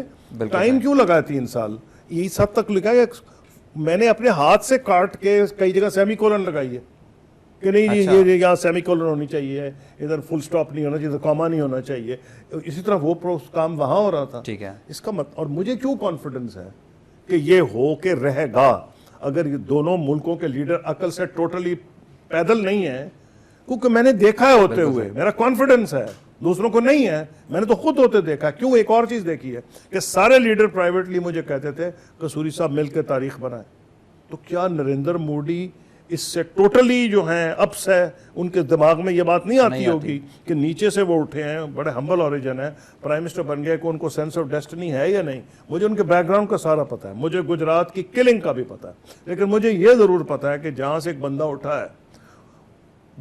ٹائم کیوں لگا 3 سال؟ یہ سب تک لکھا ہے. میں نے اپنے ہاتھ سے کاٹ کے کئی جگہ سیمی کولن لگائی ہے کہ نہیں جی یہ یہاں سیمی کولن ہونی چاہیے, ادھر فل سٹاپ نہیں ہونا چاہیے, ادھر کاما نہیں ہونا چاہیے. اسی طرح وہ کام وہاں ہو رہا تھا. ٹھیک ہے. اس کا اور مجھے کیوں کانفیڈنس ہے کہ یہ ہو کے رہے گا اگر یہ دونوں ملکوں کے لیڈر عقل سے ٹوٹلی پیدل نہیں ہیں, کیونکہ میں نے دیکھا ہے ہوتے ہوئے, میرا کانفیڈنس ہے, دوسروں کو نہیں ہے, میں نے تو خود ہوتے دیکھا. کیوں؟ ایک اور چیز دیکھی ہے کہ سارے لیڈر پرائیویٹلی مجھے کہتے تھے قصوری صاحب مل کے تاریخ بنائیں. تو کیا نریندر مودی اس سے ٹوٹلی جو ہیں اپس ہے, ان کے دماغ میں یہ بات نہیں آتی ہوگی کہ نیچے سے وہ اٹھے ہیں, بڑے ہمبل اوریجن ہے, پرائم منسٹر بن گئے, کہ ان کو سینس آف ڈیسٹنی ہے یا نہیں. مجھے ان کے بیک گراؤنڈ کا سارا پتہ ہے, مجھے گجرات کی کلنگ کا بھی پتہ ہے, لیکن مجھے یہ ضرور پتہ ہے کہ جہاں سے ایک بندہ اٹھا ہے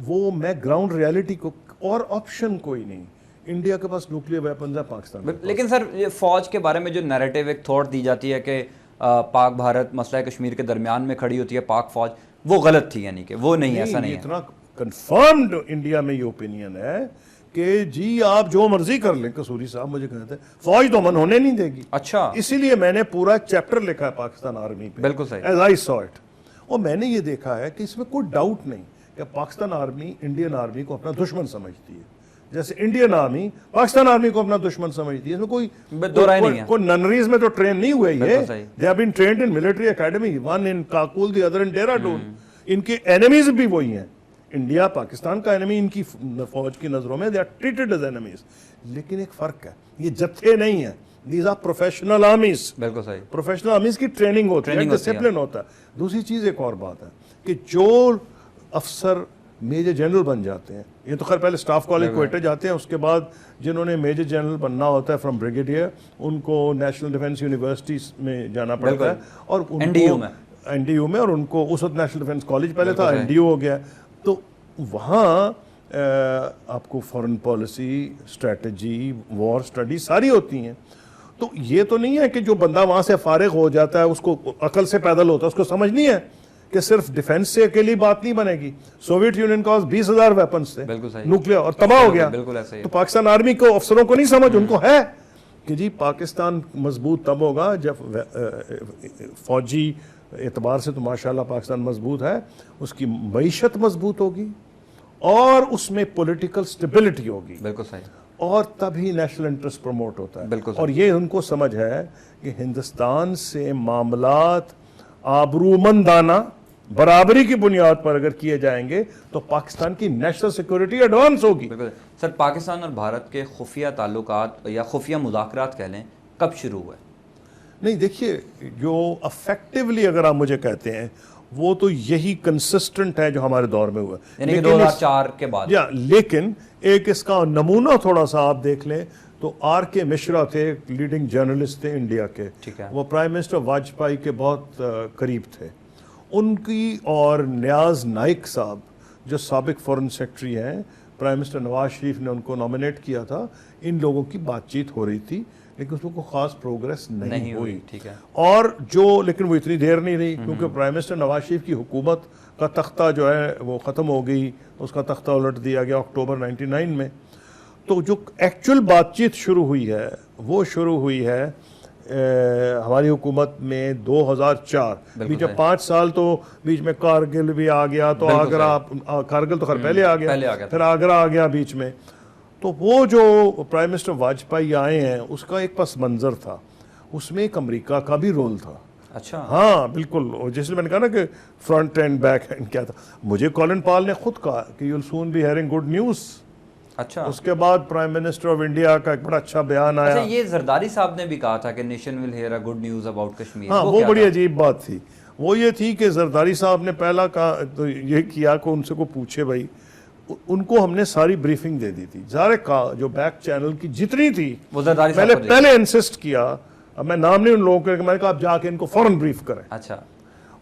وہ میں گراؤنڈ ریالٹی کو, اور آپشن کوئی نہیں. انڈیا کے پاس نیوکلیئر ویپنز ہے, پاکستان میں. لیکن سر یہ فوج کے بارے میں جو نیریٹو ایک تھاٹ دی جاتی ہے کہ پاک بھارت مسئلہ کشمیر کے درمیان میں کھڑی ہوتی ہے پاک فوج, وہ غلط تھی, یعنی کہ وہ نہیں, ایسا نہیں ہے. اتنا کنفرمڈ انڈیا میں یہ اوپینین ہے کہ جی آپ جو مرضی کر لیں. قصوری صاحب مجھے کہتے ہیں فوج تو امن ہونے نہیں دے گی. اچھا, اسی لیے میں نے پورا چیپٹر لکھا ہے پاکستان آرمی پہ. بالکل صحیح. As I so it. اور میں نے یہ دیکھا ہے کہ اس میں کوئی ڈاؤٹ نہیں کہ پاکستان آرمی انڈین آرمی کو اپنا دشمن سمجھتی ہے, جیسے انڈین آرمی پاکستان آرمی کو اپنا دشمن سمجھتی ہے. اس میں کوئی ننریز میں تو ٹرین نہیں ہوئے, یہ they have been trained in military academy, one in Kakul, the other in Dehradun. ان کے اینیمیز بھی وہی ہیں. انڈیا پاکستان کا اینیمی ان کی فوج کی نظروں میں they are treated as enemies. لیکن ایک فرق ہے, یہ جتھے نہیں ہیں, these are professional armies. بالکل صحیح. پروفیشنل آرمیز کی ٹریننگ ہوتی ہے, ڈسپلن ہوتا ہے. دوسری چیز ایک اور بات ہے کہ جو افسر میجر جنرل بن جاتے ہیں, یہ تو خیر پہلے سٹاف کالج کوئٹہ جاتے ہیں, اس کے بعد جنہوں نے میجر جنرل بننا ہوتا ہے فرام بریگیڈیئر, ان کو نیشنل ڈیفنس یونیورسٹی میں جانا پڑتا ہے, اور این ڈی یو میں, اور ان کو اس وقت نیشنل ڈیفنس کالج پہلے تھا, این ڈی یو ہو گیا. تو وہاں آپ کو فارن پالیسی, اسٹریٹجی, وار اسٹڈی ساری ہوتی ہیں. تو یہ تو نہیں ہے کہ جو بندہ وہاں سے فارغ ہو جاتا ہے اس کو عقل سے پیدل ہوتا ہے, اس کو سمجھ نہیں ہے کہ صرف ڈیفنس سے اکیلی بات نہیں بنے گی. سوویت یونین کا 20,000 ویپنز تھے نیوکلیئر, اور تباہ ہو گیا. تو پاکستان آرمی کو افسروں کو نہیں سمجھ, ان کو ہے کہ جی پاکستان مضبوط تب ہوگا جب فوجی اعتبار سے تو ماشاءاللہ پاکستان مضبوط ہے, اس کی معیشت مضبوط ہوگی اور اس میں پولیٹیکل سٹیبلٹی ہوگی. بالکل صحیح. اور تبھی نیشنل انٹرسٹ پروموٹ ہوتا ہے. بالکل. اور یہ ان کو سمجھ ہے کہ ہندوستان سے معاملات آبرومندانہ برابری کی بنیاد پر اگر کیے جائیں گے تو پاکستان کی نیشنل سیکورٹی ایڈوانس ہوگی. سر پاکستان اور بھارت کے خفیہ تعلقات یا خفیہ مذاکرات کہہ لیں, کب شروع ہوئے؟ نہیں دیکھیے, جو افیکٹولی اگر آپ مجھے کہتے ہیں وہ تو یہی کنسسٹنٹ ہے جو ہمارے دور میں ہوا, یعنی کہ 2004 کے بعد. لیکن ایک اس کا نمونہ تھوڑا سا آپ دیکھ لیں تو آر کے مشرا تھے, لیڈنگ جرنلسٹ تھے انڈیا کے, وہ پرائم منسٹر واجپئی کے بہت قریب تھے. ان کی اور نیاز نائک صاحب جو سابق فورن سیکرٹری ہیں, پرائم منسٹر نواز شریف نے ان کو نامنیٹ کیا تھا. ان لوگوں کی بات چیت ہو رہی تھی لیکن اس میں کوئی خاص پروگریس نہیں ہوئی. اور لیکن وہ اتنی دیر نہیں رہی کیونکہ پرائم منسٹر نواز شریف کی حکومت کا تختہ جو ہے وہ ختم ہو گئی, اس کا تختہ الٹ دیا گیا اکتوبر 99 میں. تو جو ایکچوئل بات چیت شروع ہوئی ہے وہ شروع ہوئی ہے ہماری حکومت میں 2004. بیچ میں 5 سال تو بیچ میں کارگل بھی آ گیا, تو آگرہ, کارگل تو خیر پہلے آ گیا, پھر آگرہ آ گیا بیچ میں. تو وہ جو پرائم منسٹر واجپئی آئے ہیں اس کا ایک پس منظر تھا, اس میں ایک امریکہ کا بھی رول تھا. اچھا ہاں بالکل, جیسے میں نے کہا نا کہ فرنٹ اینڈ بیک اینڈ کیا تھا. مجھے کولن پال نے خود کہا کہ you will soon be hearing good news. اچھا, اس کے بعد پرائم منسٹر آف انڈیا کا ایک بڑا اچھا بیان آیا. یہ زرداری صاحب نے بھی کہا تھا کہ nation will hear a good news about Kashmir. ہاں وہ بڑی عجیب بات تھی. وہ یہ تھی کہ زرداری صاحب نے پہلا کہا تو یہ کیا کہ ان سے کو پوچھے بھائی, ان کو ہم نے ساری بریفنگ دے دی تھی. ظاہر کا جو بیک چینل کی جتنی تھی وہ زرداری میں نے پہلے انسسٹ کیا, اب میں نام نہیں ان لوگوں کے, میں نے کہا آپ جا کے ان کو فوراً بریف کریں. اچھا,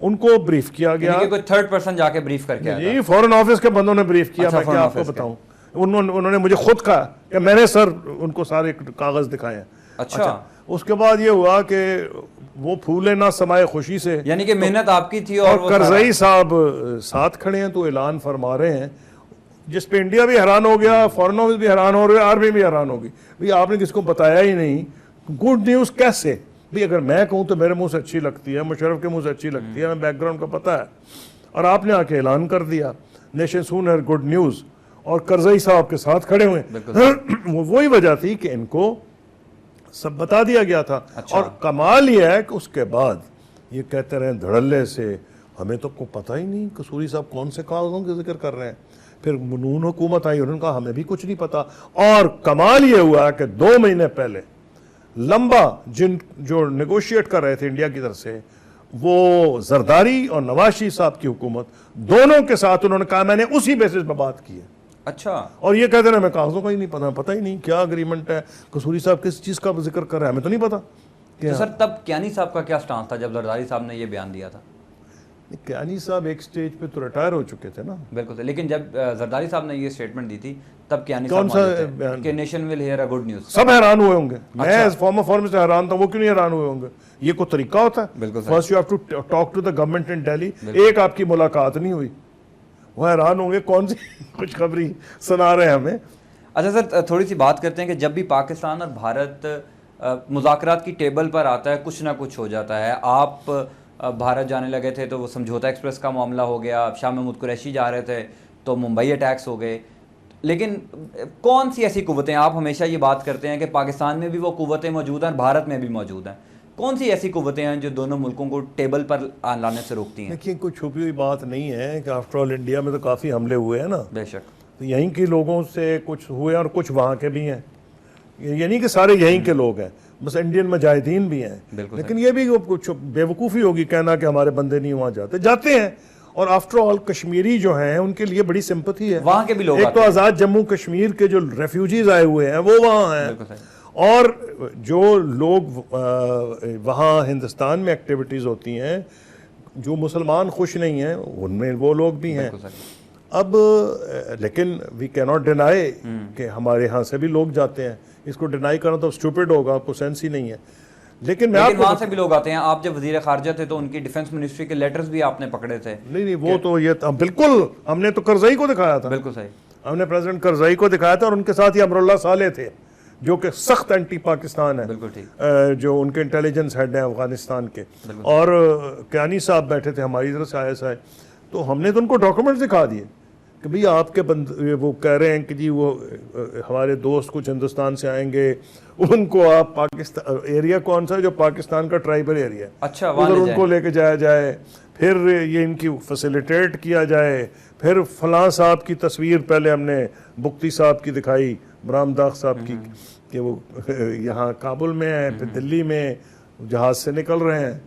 ان کو بریف کیا گیا, کوئی تھرڈ پرسن جا کے بریف کر کے آیا. جی فورن آفس کے بندوں نے بریف کیا. میں کیا آپ کو بتاؤں, انہوں نے مجھے خود کہا کہ میں نے سر ان کو سارے کاغذ دکھائے ہیں. اچھا, اس کے بعد یہ ہوا کہ وہ پھولے نہ سمائے خوشی سے, یعنی کہ محنت آپ کی تھی اور کرزئی صاحب ساتھ کھڑے ہیں تو اعلان فرما رہے ہیں جس پہ انڈیا بھی حیران ہو گیا, فورن آفس بھی حیران ہو رہے, آرمی بھی حیران ہوگی. بھئی آپ نے کس کو بتایا ہی نہیں. گڈ نیوز کیسے بھئی, اگر میں کہوں تو میرے منہ سے اچھی لگتی ہے, مشرف کے منہ سے اچھی لگتی ہے, میں بیک گراؤنڈ کا پتہ ہے, اور آپ نے آ کے اعلان کر دیا نیشن سون ہیئر گڈ نیوز, اور کرزئی صاحب کے ساتھ کھڑے ہوئے. وہی وجہ تھی کہ ان کو سب بتا دیا گیا تھا. اور کمال یہ ہے کہ اس کے بعد یہ کہتے رہے دھڑلے سے ہمیں تو کوئی پتہ ہی نہیں قصوری صاحب کون سے کاغذوں کے ذکر کر رہے ہیں. پھر نون حکومت آئی, انہوں نے کہا ہمیں بھی کچھ نہیں پتا. اور کمال یہ ہوا کہ 2 مہینے پہلے لمبا جو نیگوشیٹ کر رہے تھے انڈیا کی طرف سے, وہ زرداری اور نواز شریف صاحب کی حکومت دونوں کے ساتھ انہوں نے کہا میں نے اسی بیسس پہ بات کی ہے. اچھا, اور یہ کہتے ہیں ہمیں کاغذوں کا ہی نہیں پتہ ہی نہیں کیا اگریمنٹ ہے, قصوری صاحب کس چیز کا ذکر کر رہے ہیں ہمیں تو نہیں پتا. تو سر تب کیانی صاحب کا کیا سٹانس تھا جب زرداری صاحب نے یہ بیان دیا تھا؟ کیانی صاحب ایک سٹیج پہ تو ریٹائر ہو چکے تھے نا. بالکل, لیکن جب زرداری صاحب نے یہ سٹیٹمنٹ دی تھی تب کیانی صاحب کہ nation will hear a good news, سب حیران ہوئے ہوں گے. میں ایز فارمر فارم سے حیران تھا, وہ کیوں نہیں حیران ہوئے ہوں گے؟ یہ کوئی طریقہ ہوتا ہے؟ بالکل, first you have to talk to the government in Delhi. ایک آپ کی ملاقات نہیں ہوئی, وہ حیران ہوں گے کون سی خوشخبری سنا رہے ہیں ہمیں. اچھا سر, تھوڑی سی بات کرتے ہیں کہ جب بھی پاکستان اور بھارت مذاکرات کی ٹیبل پر آتا ہے کچھ نہ کچھ ہو جاتا ہے. آپ بھارت جانے لگے تھے تو وہ سمجھوتا ایکسپریس کا معاملہ ہو گیا, شاہ محمود قریشی جا رہے تھے تو ممبئی اٹیکس ہو گئے. لیکن کون سی ایسی قوتیں, آپ ہمیشہ یہ بات کرتے ہیں کہ پاکستان میں بھی وہ قوتیں موجود ہیں اور بھارت میں بھی موجود ہیں, کون سی ایسی قوتیں ہیں جو دونوں ملکوں کو ٹیبل پر لانے سے روکتی ہیں؟ دیکھیے کوئی چھپی ہوئی بات نہیں ہے کہ آفٹر آل انڈیا میں تو کافی حملے ہوئے ہیں نا. بے شک, تو یہیں کے لوگوں سے کچھ ہوئے اور کچھ وہاں کے بھی ہیں, یہ نہیں کہ سارے یہیں کے لوگ ہیں, بس انڈین مجاہدین بھی ہیں. لیکن یہ بھی کچھ بے وقوفی ہوگی کہنا کہ ہمارے بندے نہیں وہاں جاتے ہیں. اور آفٹر آل کشمیری جو ہیں ان کے لیے بڑی سمپتھی ہے, وہاں کے بھی لوگ. ایک تو آزاد جموں کشمیر کے جو ریفیوجیز آئے ہوئے ہیں وہ وہاں ہیں, اور جو لوگ وہاں ہندوستان میں ایکٹیویٹیز ہوتی ہیں جو مسلمان خوش نہیں ہیں ان میں وہ لوگ بھی ہیں. اب لیکن وی کی ناٹ ڈینائی کہ ہمارے ہاں سے بھی لوگ جاتے ہیں, اس کو ڈینائی کرنا تو اسٹوپڈ ہوگا, کوئی سینس ہی نہیں ہے. لیکن وہاں سے بھی لوگ آتے ہیں. آپ جب وزیر خارجہ تھے تو ان کی ڈیفنس منسٹری کے لیٹرز بھی آپ نے پکڑے تھے. نہیں وہ تو یہ بالکل ہم نے تو کرزئی کو دکھایا تھا. بالکل صحیح, ہم نے پریزیڈنٹ کرزئی کو دکھایا تھا, اور ان کے ساتھ یہ امراللہ صالح تھے جو کہ سخت اینٹی پاکستان ہے. بالکل ٹھیک, جو ان کے انٹیلیجنس ہیڈ ہیں افغانستان کے, اور کیانی صاحب بیٹھے تھے ہماری طرف سے ISI. تو ہم نے تو ان کو ڈاکومنٹس دکھا دیے کہ بھئی آپ کے وہ کہہ رہے ہیں کہ جی وہ ہمارے دوست کچھ ہندوستان سے آئیں گے, ان کو آپ پاکستان ایریا کون سا ہے جو پاکستان کا ٹرائبل ایریا ہے, اچھا ادھر ان کو لے کے جایا جائے, پھر یہ ان کی فیسیلیٹیٹ کیا جائے. پھر فلاں صاحب کی تصویر پہلے ہم نے بگٹی صاحب کی دکھائی, برام داغ صاحب کی, کہ وہ یہاں کابل میں ہیں, پھر دلی میں جہاز سے نکل رہے ہیں.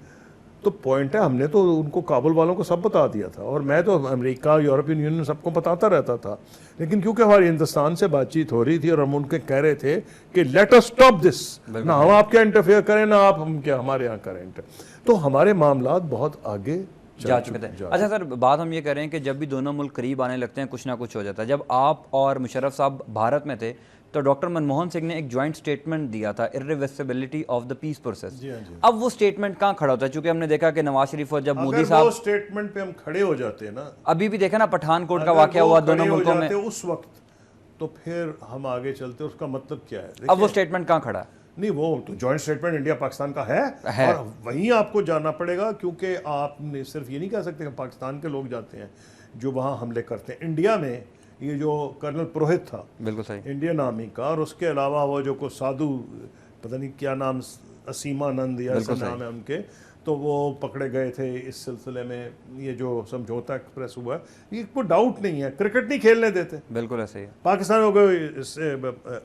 تو پوائنٹ ہے ہم نے تو ان کو کابل والوں کو سب بتا دیا تھا, اور میں تو امریکہ یورپین یونین سب کو بتاتا رہتا تھا. لیکن کیونکہ ہماری ہندوستان سے بات چیت ہو رہی تھی اور ہم ان کے کہہ رہے تھے کہ لیٹ اس اسٹاپ دس, نہ ہم آپ کے انٹرفیئر کریں نہ آپ ہم کیا ہمارے یہاں کریں. تو ہمارے معاملات بہت آگے جا چکے تھے. اچھا سر, بات ہم یہ کر رہے ہیں کہ جب بھی دونوں ملک قریب آنے لگتے ہیں کچھ نہ کچھ ہو جاتا ہے. جب آپ اور مشرف صاحب بھارت میں تھے تو ڈاکٹر منموہن سنگھ نے ایک جوائنٹ اسٹیٹمنٹ دیا تھا, irreversibility of the peace process. اب وہ اسٹیٹمنٹ کہاں کھڑا ہوتا ہے, چونکہ ہم نے دیکھا کہ نواز شریف اور جب مودی صاحب وہ اسٹیٹمنٹ پہ ہم کھڑے ہو جاتے ہیں نا, ابھی بھی دیکھا نا پٹھان کوٹ کا واقعہ ہوا دونوں ملکوں میں, اس وقت تو پھر ہم آگے چلتے. اس کا مطلب کیا ہے؟ اب وہ اسٹیٹمنٹ کہاں کھڑا ہے؟ نہیں, وہ تو جوائنٹ اسٹیٹمنٹ انڈیا پاکستان کا ہے اور وہیں آپ کو جانا پڑے گا, کیونکہ آپ نے صرف یہ نہیں کہہ سکتے کہ پاکستان کے لوگ جاتے ہیں جو وہاں حملے کرتے ہیں. انڈیا میں یہ جو کرنل پروہت تھا بالکل صحیح انڈین آرمی کا, اور اس کے علاوہ وہ جو کو سادھو پتہ نہیں کیا نام, اسیمانند یا ایسا نام ہے ان کے, تو وہ پکڑے گئے تھے اس سلسلے میں. یہ جو سمجھوتا ایکسپریس ہوا ہے, یہ کوئی ڈاؤٹ نہیں ہے, کرکٹ نہیں کھیلنے دیتے. بالکل ایسے ہی پاکستان میں کوئی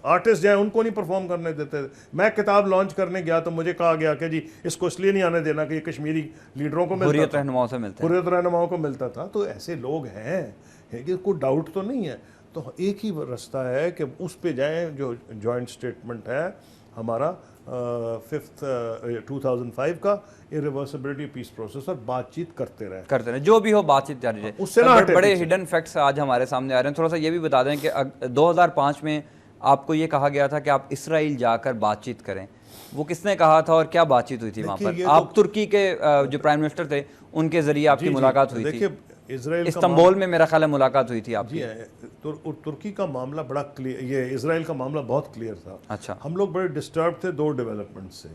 آرٹسٹ جائیں ان کو نہیں پرفارم کرنے دیتے. میں کتاب لانچ کرنے گیا تو مجھے کہا گیا کہ جی اس کو اس لیے نہیں آنے دینا کہ یہ کشمیری لیڈروں کو حریت رہنماؤں سے ملتا ہے, حریت رہنماؤں کو ملتا تھا. تو ایسے لوگ ہیں کہ کوئی ڈاؤٹ تو نہیں ہے. تو ایک ہی رستہ ہے کہ اس پہ جائیں جو جوائنٹ اسٹیٹمنٹ ہے ہمارا 2005 کا, irreversibility پیس پروسیس, اور بات چیت کرتے رہیں, جو بھی ہو بات چیت جاری رہے. اس سے نہ ہٹے. بڑے ہڈن فیکٹس آج ہمارے سامنے آ رہے ہیں. تھوڑا سا یہ بھی بتا دیں کہ 2005 میں آپ کو یہ کہا گیا تھا کہ آپ اسرائیل جا کر بات چیت کریں, وہ کس نے کہا تھا اور کیا بات چیت ہوئی تھی وہاں پر؟ آپ ترکی کے جو پرائم منسٹر تھے ان کے ذریعے آپ کی ملاقات ہوئی تھی استنبول میں, میرا خیال ہے ملاقات ہوئی تھی آپ کی. ترکی کا معاملہ بڑا کلیئر, یہ اسرائیل کا معاملہ بہت کلیئر تھا. اچھا, ہم لوگ بڑے ڈسٹرب تھے دو ڈیولپمنٹ سے.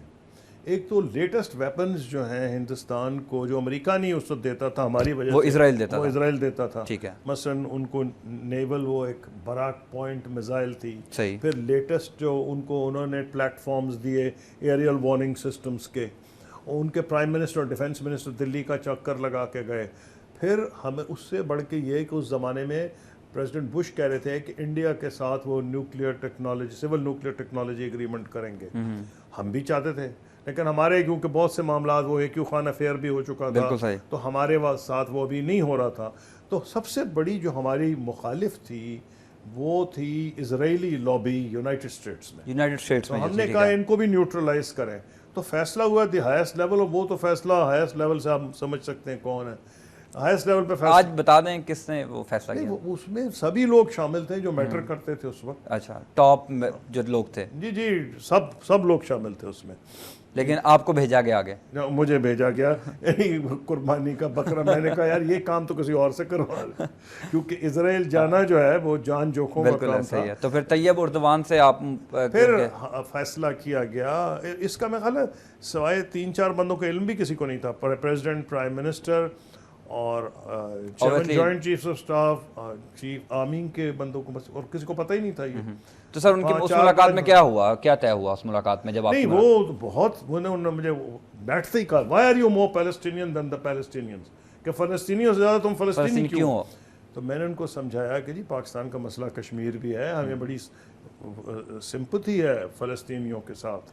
ایک تو لیٹسٹ ویپنز جو ہیں ہندوستان کو, جو امریکہ نہیں اس وقت دیتا تھا ہماری وجہ سے, وہ اسرائیل دیتا تھا. ٹھیک ہے, مثلاً ان کو نیول وہ ایک براک پوائنٹ میزائل تھی. صحیح. پھر لیٹسٹ جو ان کو انہوں نے پلیٹ فارمز دیے ایریل وارننگ سسٹمز کے, ان کے پرائم منسٹر اور ڈیفنس منسٹر دلی کا چکر لگا کے گئے. پھر ہمیں اس سے بڑھ کے یہ کہ اس زمانے میں پریزیڈنٹ بش کہہ رہے تھے کہ انڈیا کے ساتھ وہ nuclear technology, civil nuclear technology agreement کریں گے. ہم بھی چاہتے تھے, لیکن ہمارے کیونکہ بہت سے معاملات, وہ ایک خان افیئر بھی ہو چکا تھا, تو ہمارے ساتھ وہ بھی نہیں ہو رہا تھا. تو سب سے بڑی جو ہماری مخالف تھی وہ تھی اسرائیلی لابی یونائٹڈ اسٹیٹس میں. تو ہم نے کہا ان کو بھی نیوٹرلائز کریں. تو فیصلہ ہوا دی ہائیسٹ لیول, اور وہ تو فیصلہ ہائیسٹ لیول سے آپ سمجھ سکتے ہیں کون ہے ہائیسٹ لیول پہ فیصلہ. آج بتا دیں کس نے وہ فیصلہ کیا؟ اس میں سبھی لوگ شامل تھے جو میٹر کرتے تھے اس وقت. اچھا, ٹاپ جو لوگ تھے. جی سب لوگ شامل تھے اس میں. لیکن آپ کو بھیجا گیا آگے؟ مجھے بھیجا گیا قربانی کا بکرا. میں نے کہا یار یہ کام تو کسی اور سے کروا, کیونکہ اسرائیل جانا جو ہے وہ جان جوکھوں کا کام تھا. تو پھر طیب اردوان سے آپ پھر فیصلہ کیا گیا. اس کا میں خیال ہے سوائے 3-4 بندوں کا علم بھی کسی کو نہیں تھا, پریزیڈنٹ, پرائم منسٹر اور joint chief of staff, chief army کے بندوں کو, بس اور کسی کو پتہ ہی نہیں تھا یہ. تو سر ان کی اس ملاقات میں کیا ہوا, کیا طے ہوا اس ملاقات میں؟ جب آپ نہیں وہ بہت, انہوں نے مجھے بیٹھتے ہی کہا why are you more Palestinian than the Palestinians, کہ فلسطینیوں سے زیادہ تم فلسطینی کیوں ہو. تو میں نے ان کو سمجھایا کہ جی پاکستان کا مسئلہ کشمیر بھی ہے, ہمیں بڑی سمپتھی ہے فلسطینیوں کے ساتھ.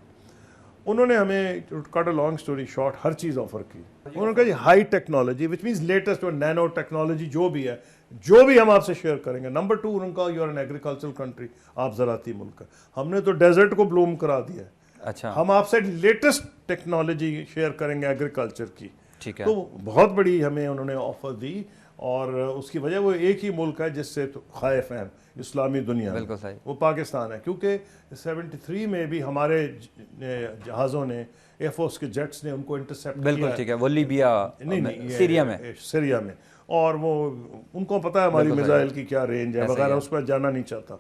انہوں نے ہمیں cut a long story short ہر چیز آفر کی. انہوں نے کہا جی high technology which means latest اور نینو ٹیکنالوجی جو بھی ہے, جو بھی ہم آپ سے شیئر کریں گے. نمبر 2 انہوں نے کہا you are an agricultural country, آپ زراعتی ملک ہے. ہم نے تو ڈیزرٹ کو بلوم کرا دیا ہے. اچھا, ہم آپ سے لیٹسٹ ٹیکنالوجی شیئر کریں گے ایگریکلچر کی. ٹھیک ہے. تو بہت بڑی ہمیں انہوں نے آفر دی, اور اس کی وجہ وہ ایک ہی ملک ہے جس سے خائف ہیں اسلامی دنیا, بالکل صحیح, وہ پاکستان ہے. کیونکہ 73 میں بھی ہمارے جہازوں نے, ایئر فورس کے جیٹس نے ان کو انٹرسیپٹ کیا. بالکل ٹھیک ہے, وہ لیبیا, نہیں سیریا میں, اور وہ ان کو پتہ ہے ہماری میزائل کی کیا رینج ہے وغیرہ, اس پر جانا نہیں چاہتا.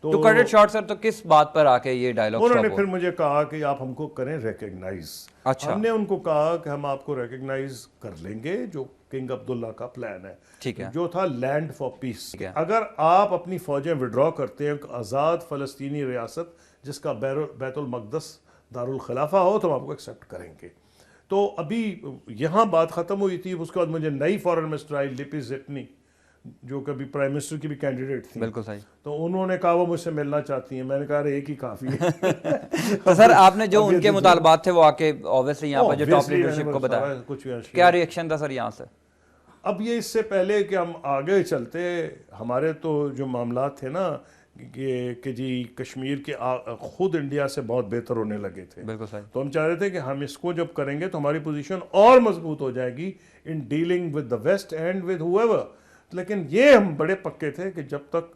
تو کٹ اٹ شارٹ سر, تو کس بات پر آ کے یہ ڈائلاگ انہوں نے پھر مجھے کہا کہ آپ ہم کو کریں ریکگنائز. اچھا, ہم نے ان کو کہا کہ ہم آپ کو ریکگنائز کر لیں گے, جو کنگ عبداللہ کا پلان ہے, ٹھیک ہے, جو تھا لینڈ فار پیس. اگر آپ اپنی فوجیں وڈرا کرتے ہیں ایک آزاد فلسطینی ریاست جس کا بیت المقدس دارالخلافہ ہو, تو ہم آپ کو ایکسیپٹ کریں گے. تو ابھی یہاں بات ختم ہوئی تھی. اس کے بعد مجھے نئی فارن منسٹر آئی, لپی زٹنی, جو کبھی پرائم منسٹر کی بھی کینڈیڈیٹ تھی. بالکل صحیح. تو انہوں نے کہا وہ مجھ سے ملنا چاہتی ہیں. میں نے کہا ایک ہی کافی ہے. تو سر آپ نے جو ان کے مطالبات تھے وہ آ کے اوبویسلی یہاں پر جو ٹاپ لیڈرشپ کو بتایا, کیا ری ایکشن تھا سر یہاں سے؟ اب یہ اس سے پہلے کہ ہم آگے چلتے, ہمارے تو جو معاملات تھے نا کہ جی کشمیر کے خود انڈیا سے بہت بہتر ہونے لگے تھے. بالکل صحیح. تو ہم چاہ رہے تھے کہ ہم اس کو جب کریں گے تو ہماری پوزیشن اور مضبوط ہو جائے گی in dealing with the West and with whoever. لیکن یہ ہم بڑے پکے تھے کہ جب تک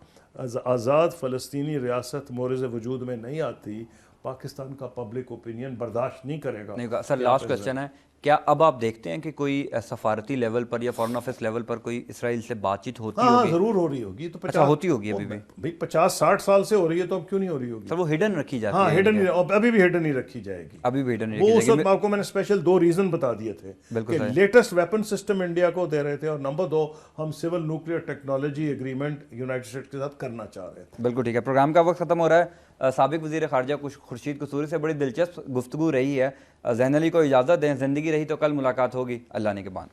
آزاد فلسطینی ریاست مورز وجود میں نہیں آتی پاکستان کا پبلک اوپینین برداشت نہیں کرے گا. سر لاسٹ کوسچن ہے, کیا اب آپ دیکھتے ہیں کہ کوئی سفارتی لیول پر یا فارن آفس لیول پر کوئی اسرائیل سے بات چیت ہوتی ہوگی؟ ہاں ضرور ہو رہی ہوگی. تو ہوتی ہوگی ابھی بھی 50-60 سال سے ہو رہی ہے تو اب کیوں نہیں ہو رہی ہوگی؟ سر وہ ہڈن رکھی جاتی ہے. ہاں ہڈن, ابھی بھی ہڈن ہی رکھی جائے گی. ابھی بھی ہڈن وہ اس وقت آپ کو میں نے اسپیشل 2 ریزن بتا دیے تھے کہ لیٹسٹ ویپن سسٹم انڈیا کو دے رہے تھے, اور نمبر 2 ہم civil nuclear technology agreement United States کے ساتھ کرنا چاہ رہے تھے. بالکل ٹھیک ہے. پروگرام کا وقت ختم ہو رہا ہے. سابق وزیر خارجہ خورشید قصوری سے بڑی دلچسپ گفتگو رہی ہے. ذہین علی کو اجازت دیں, زندگی رہی تو کل ملاقات ہوگی. اللہ نے کے بعد.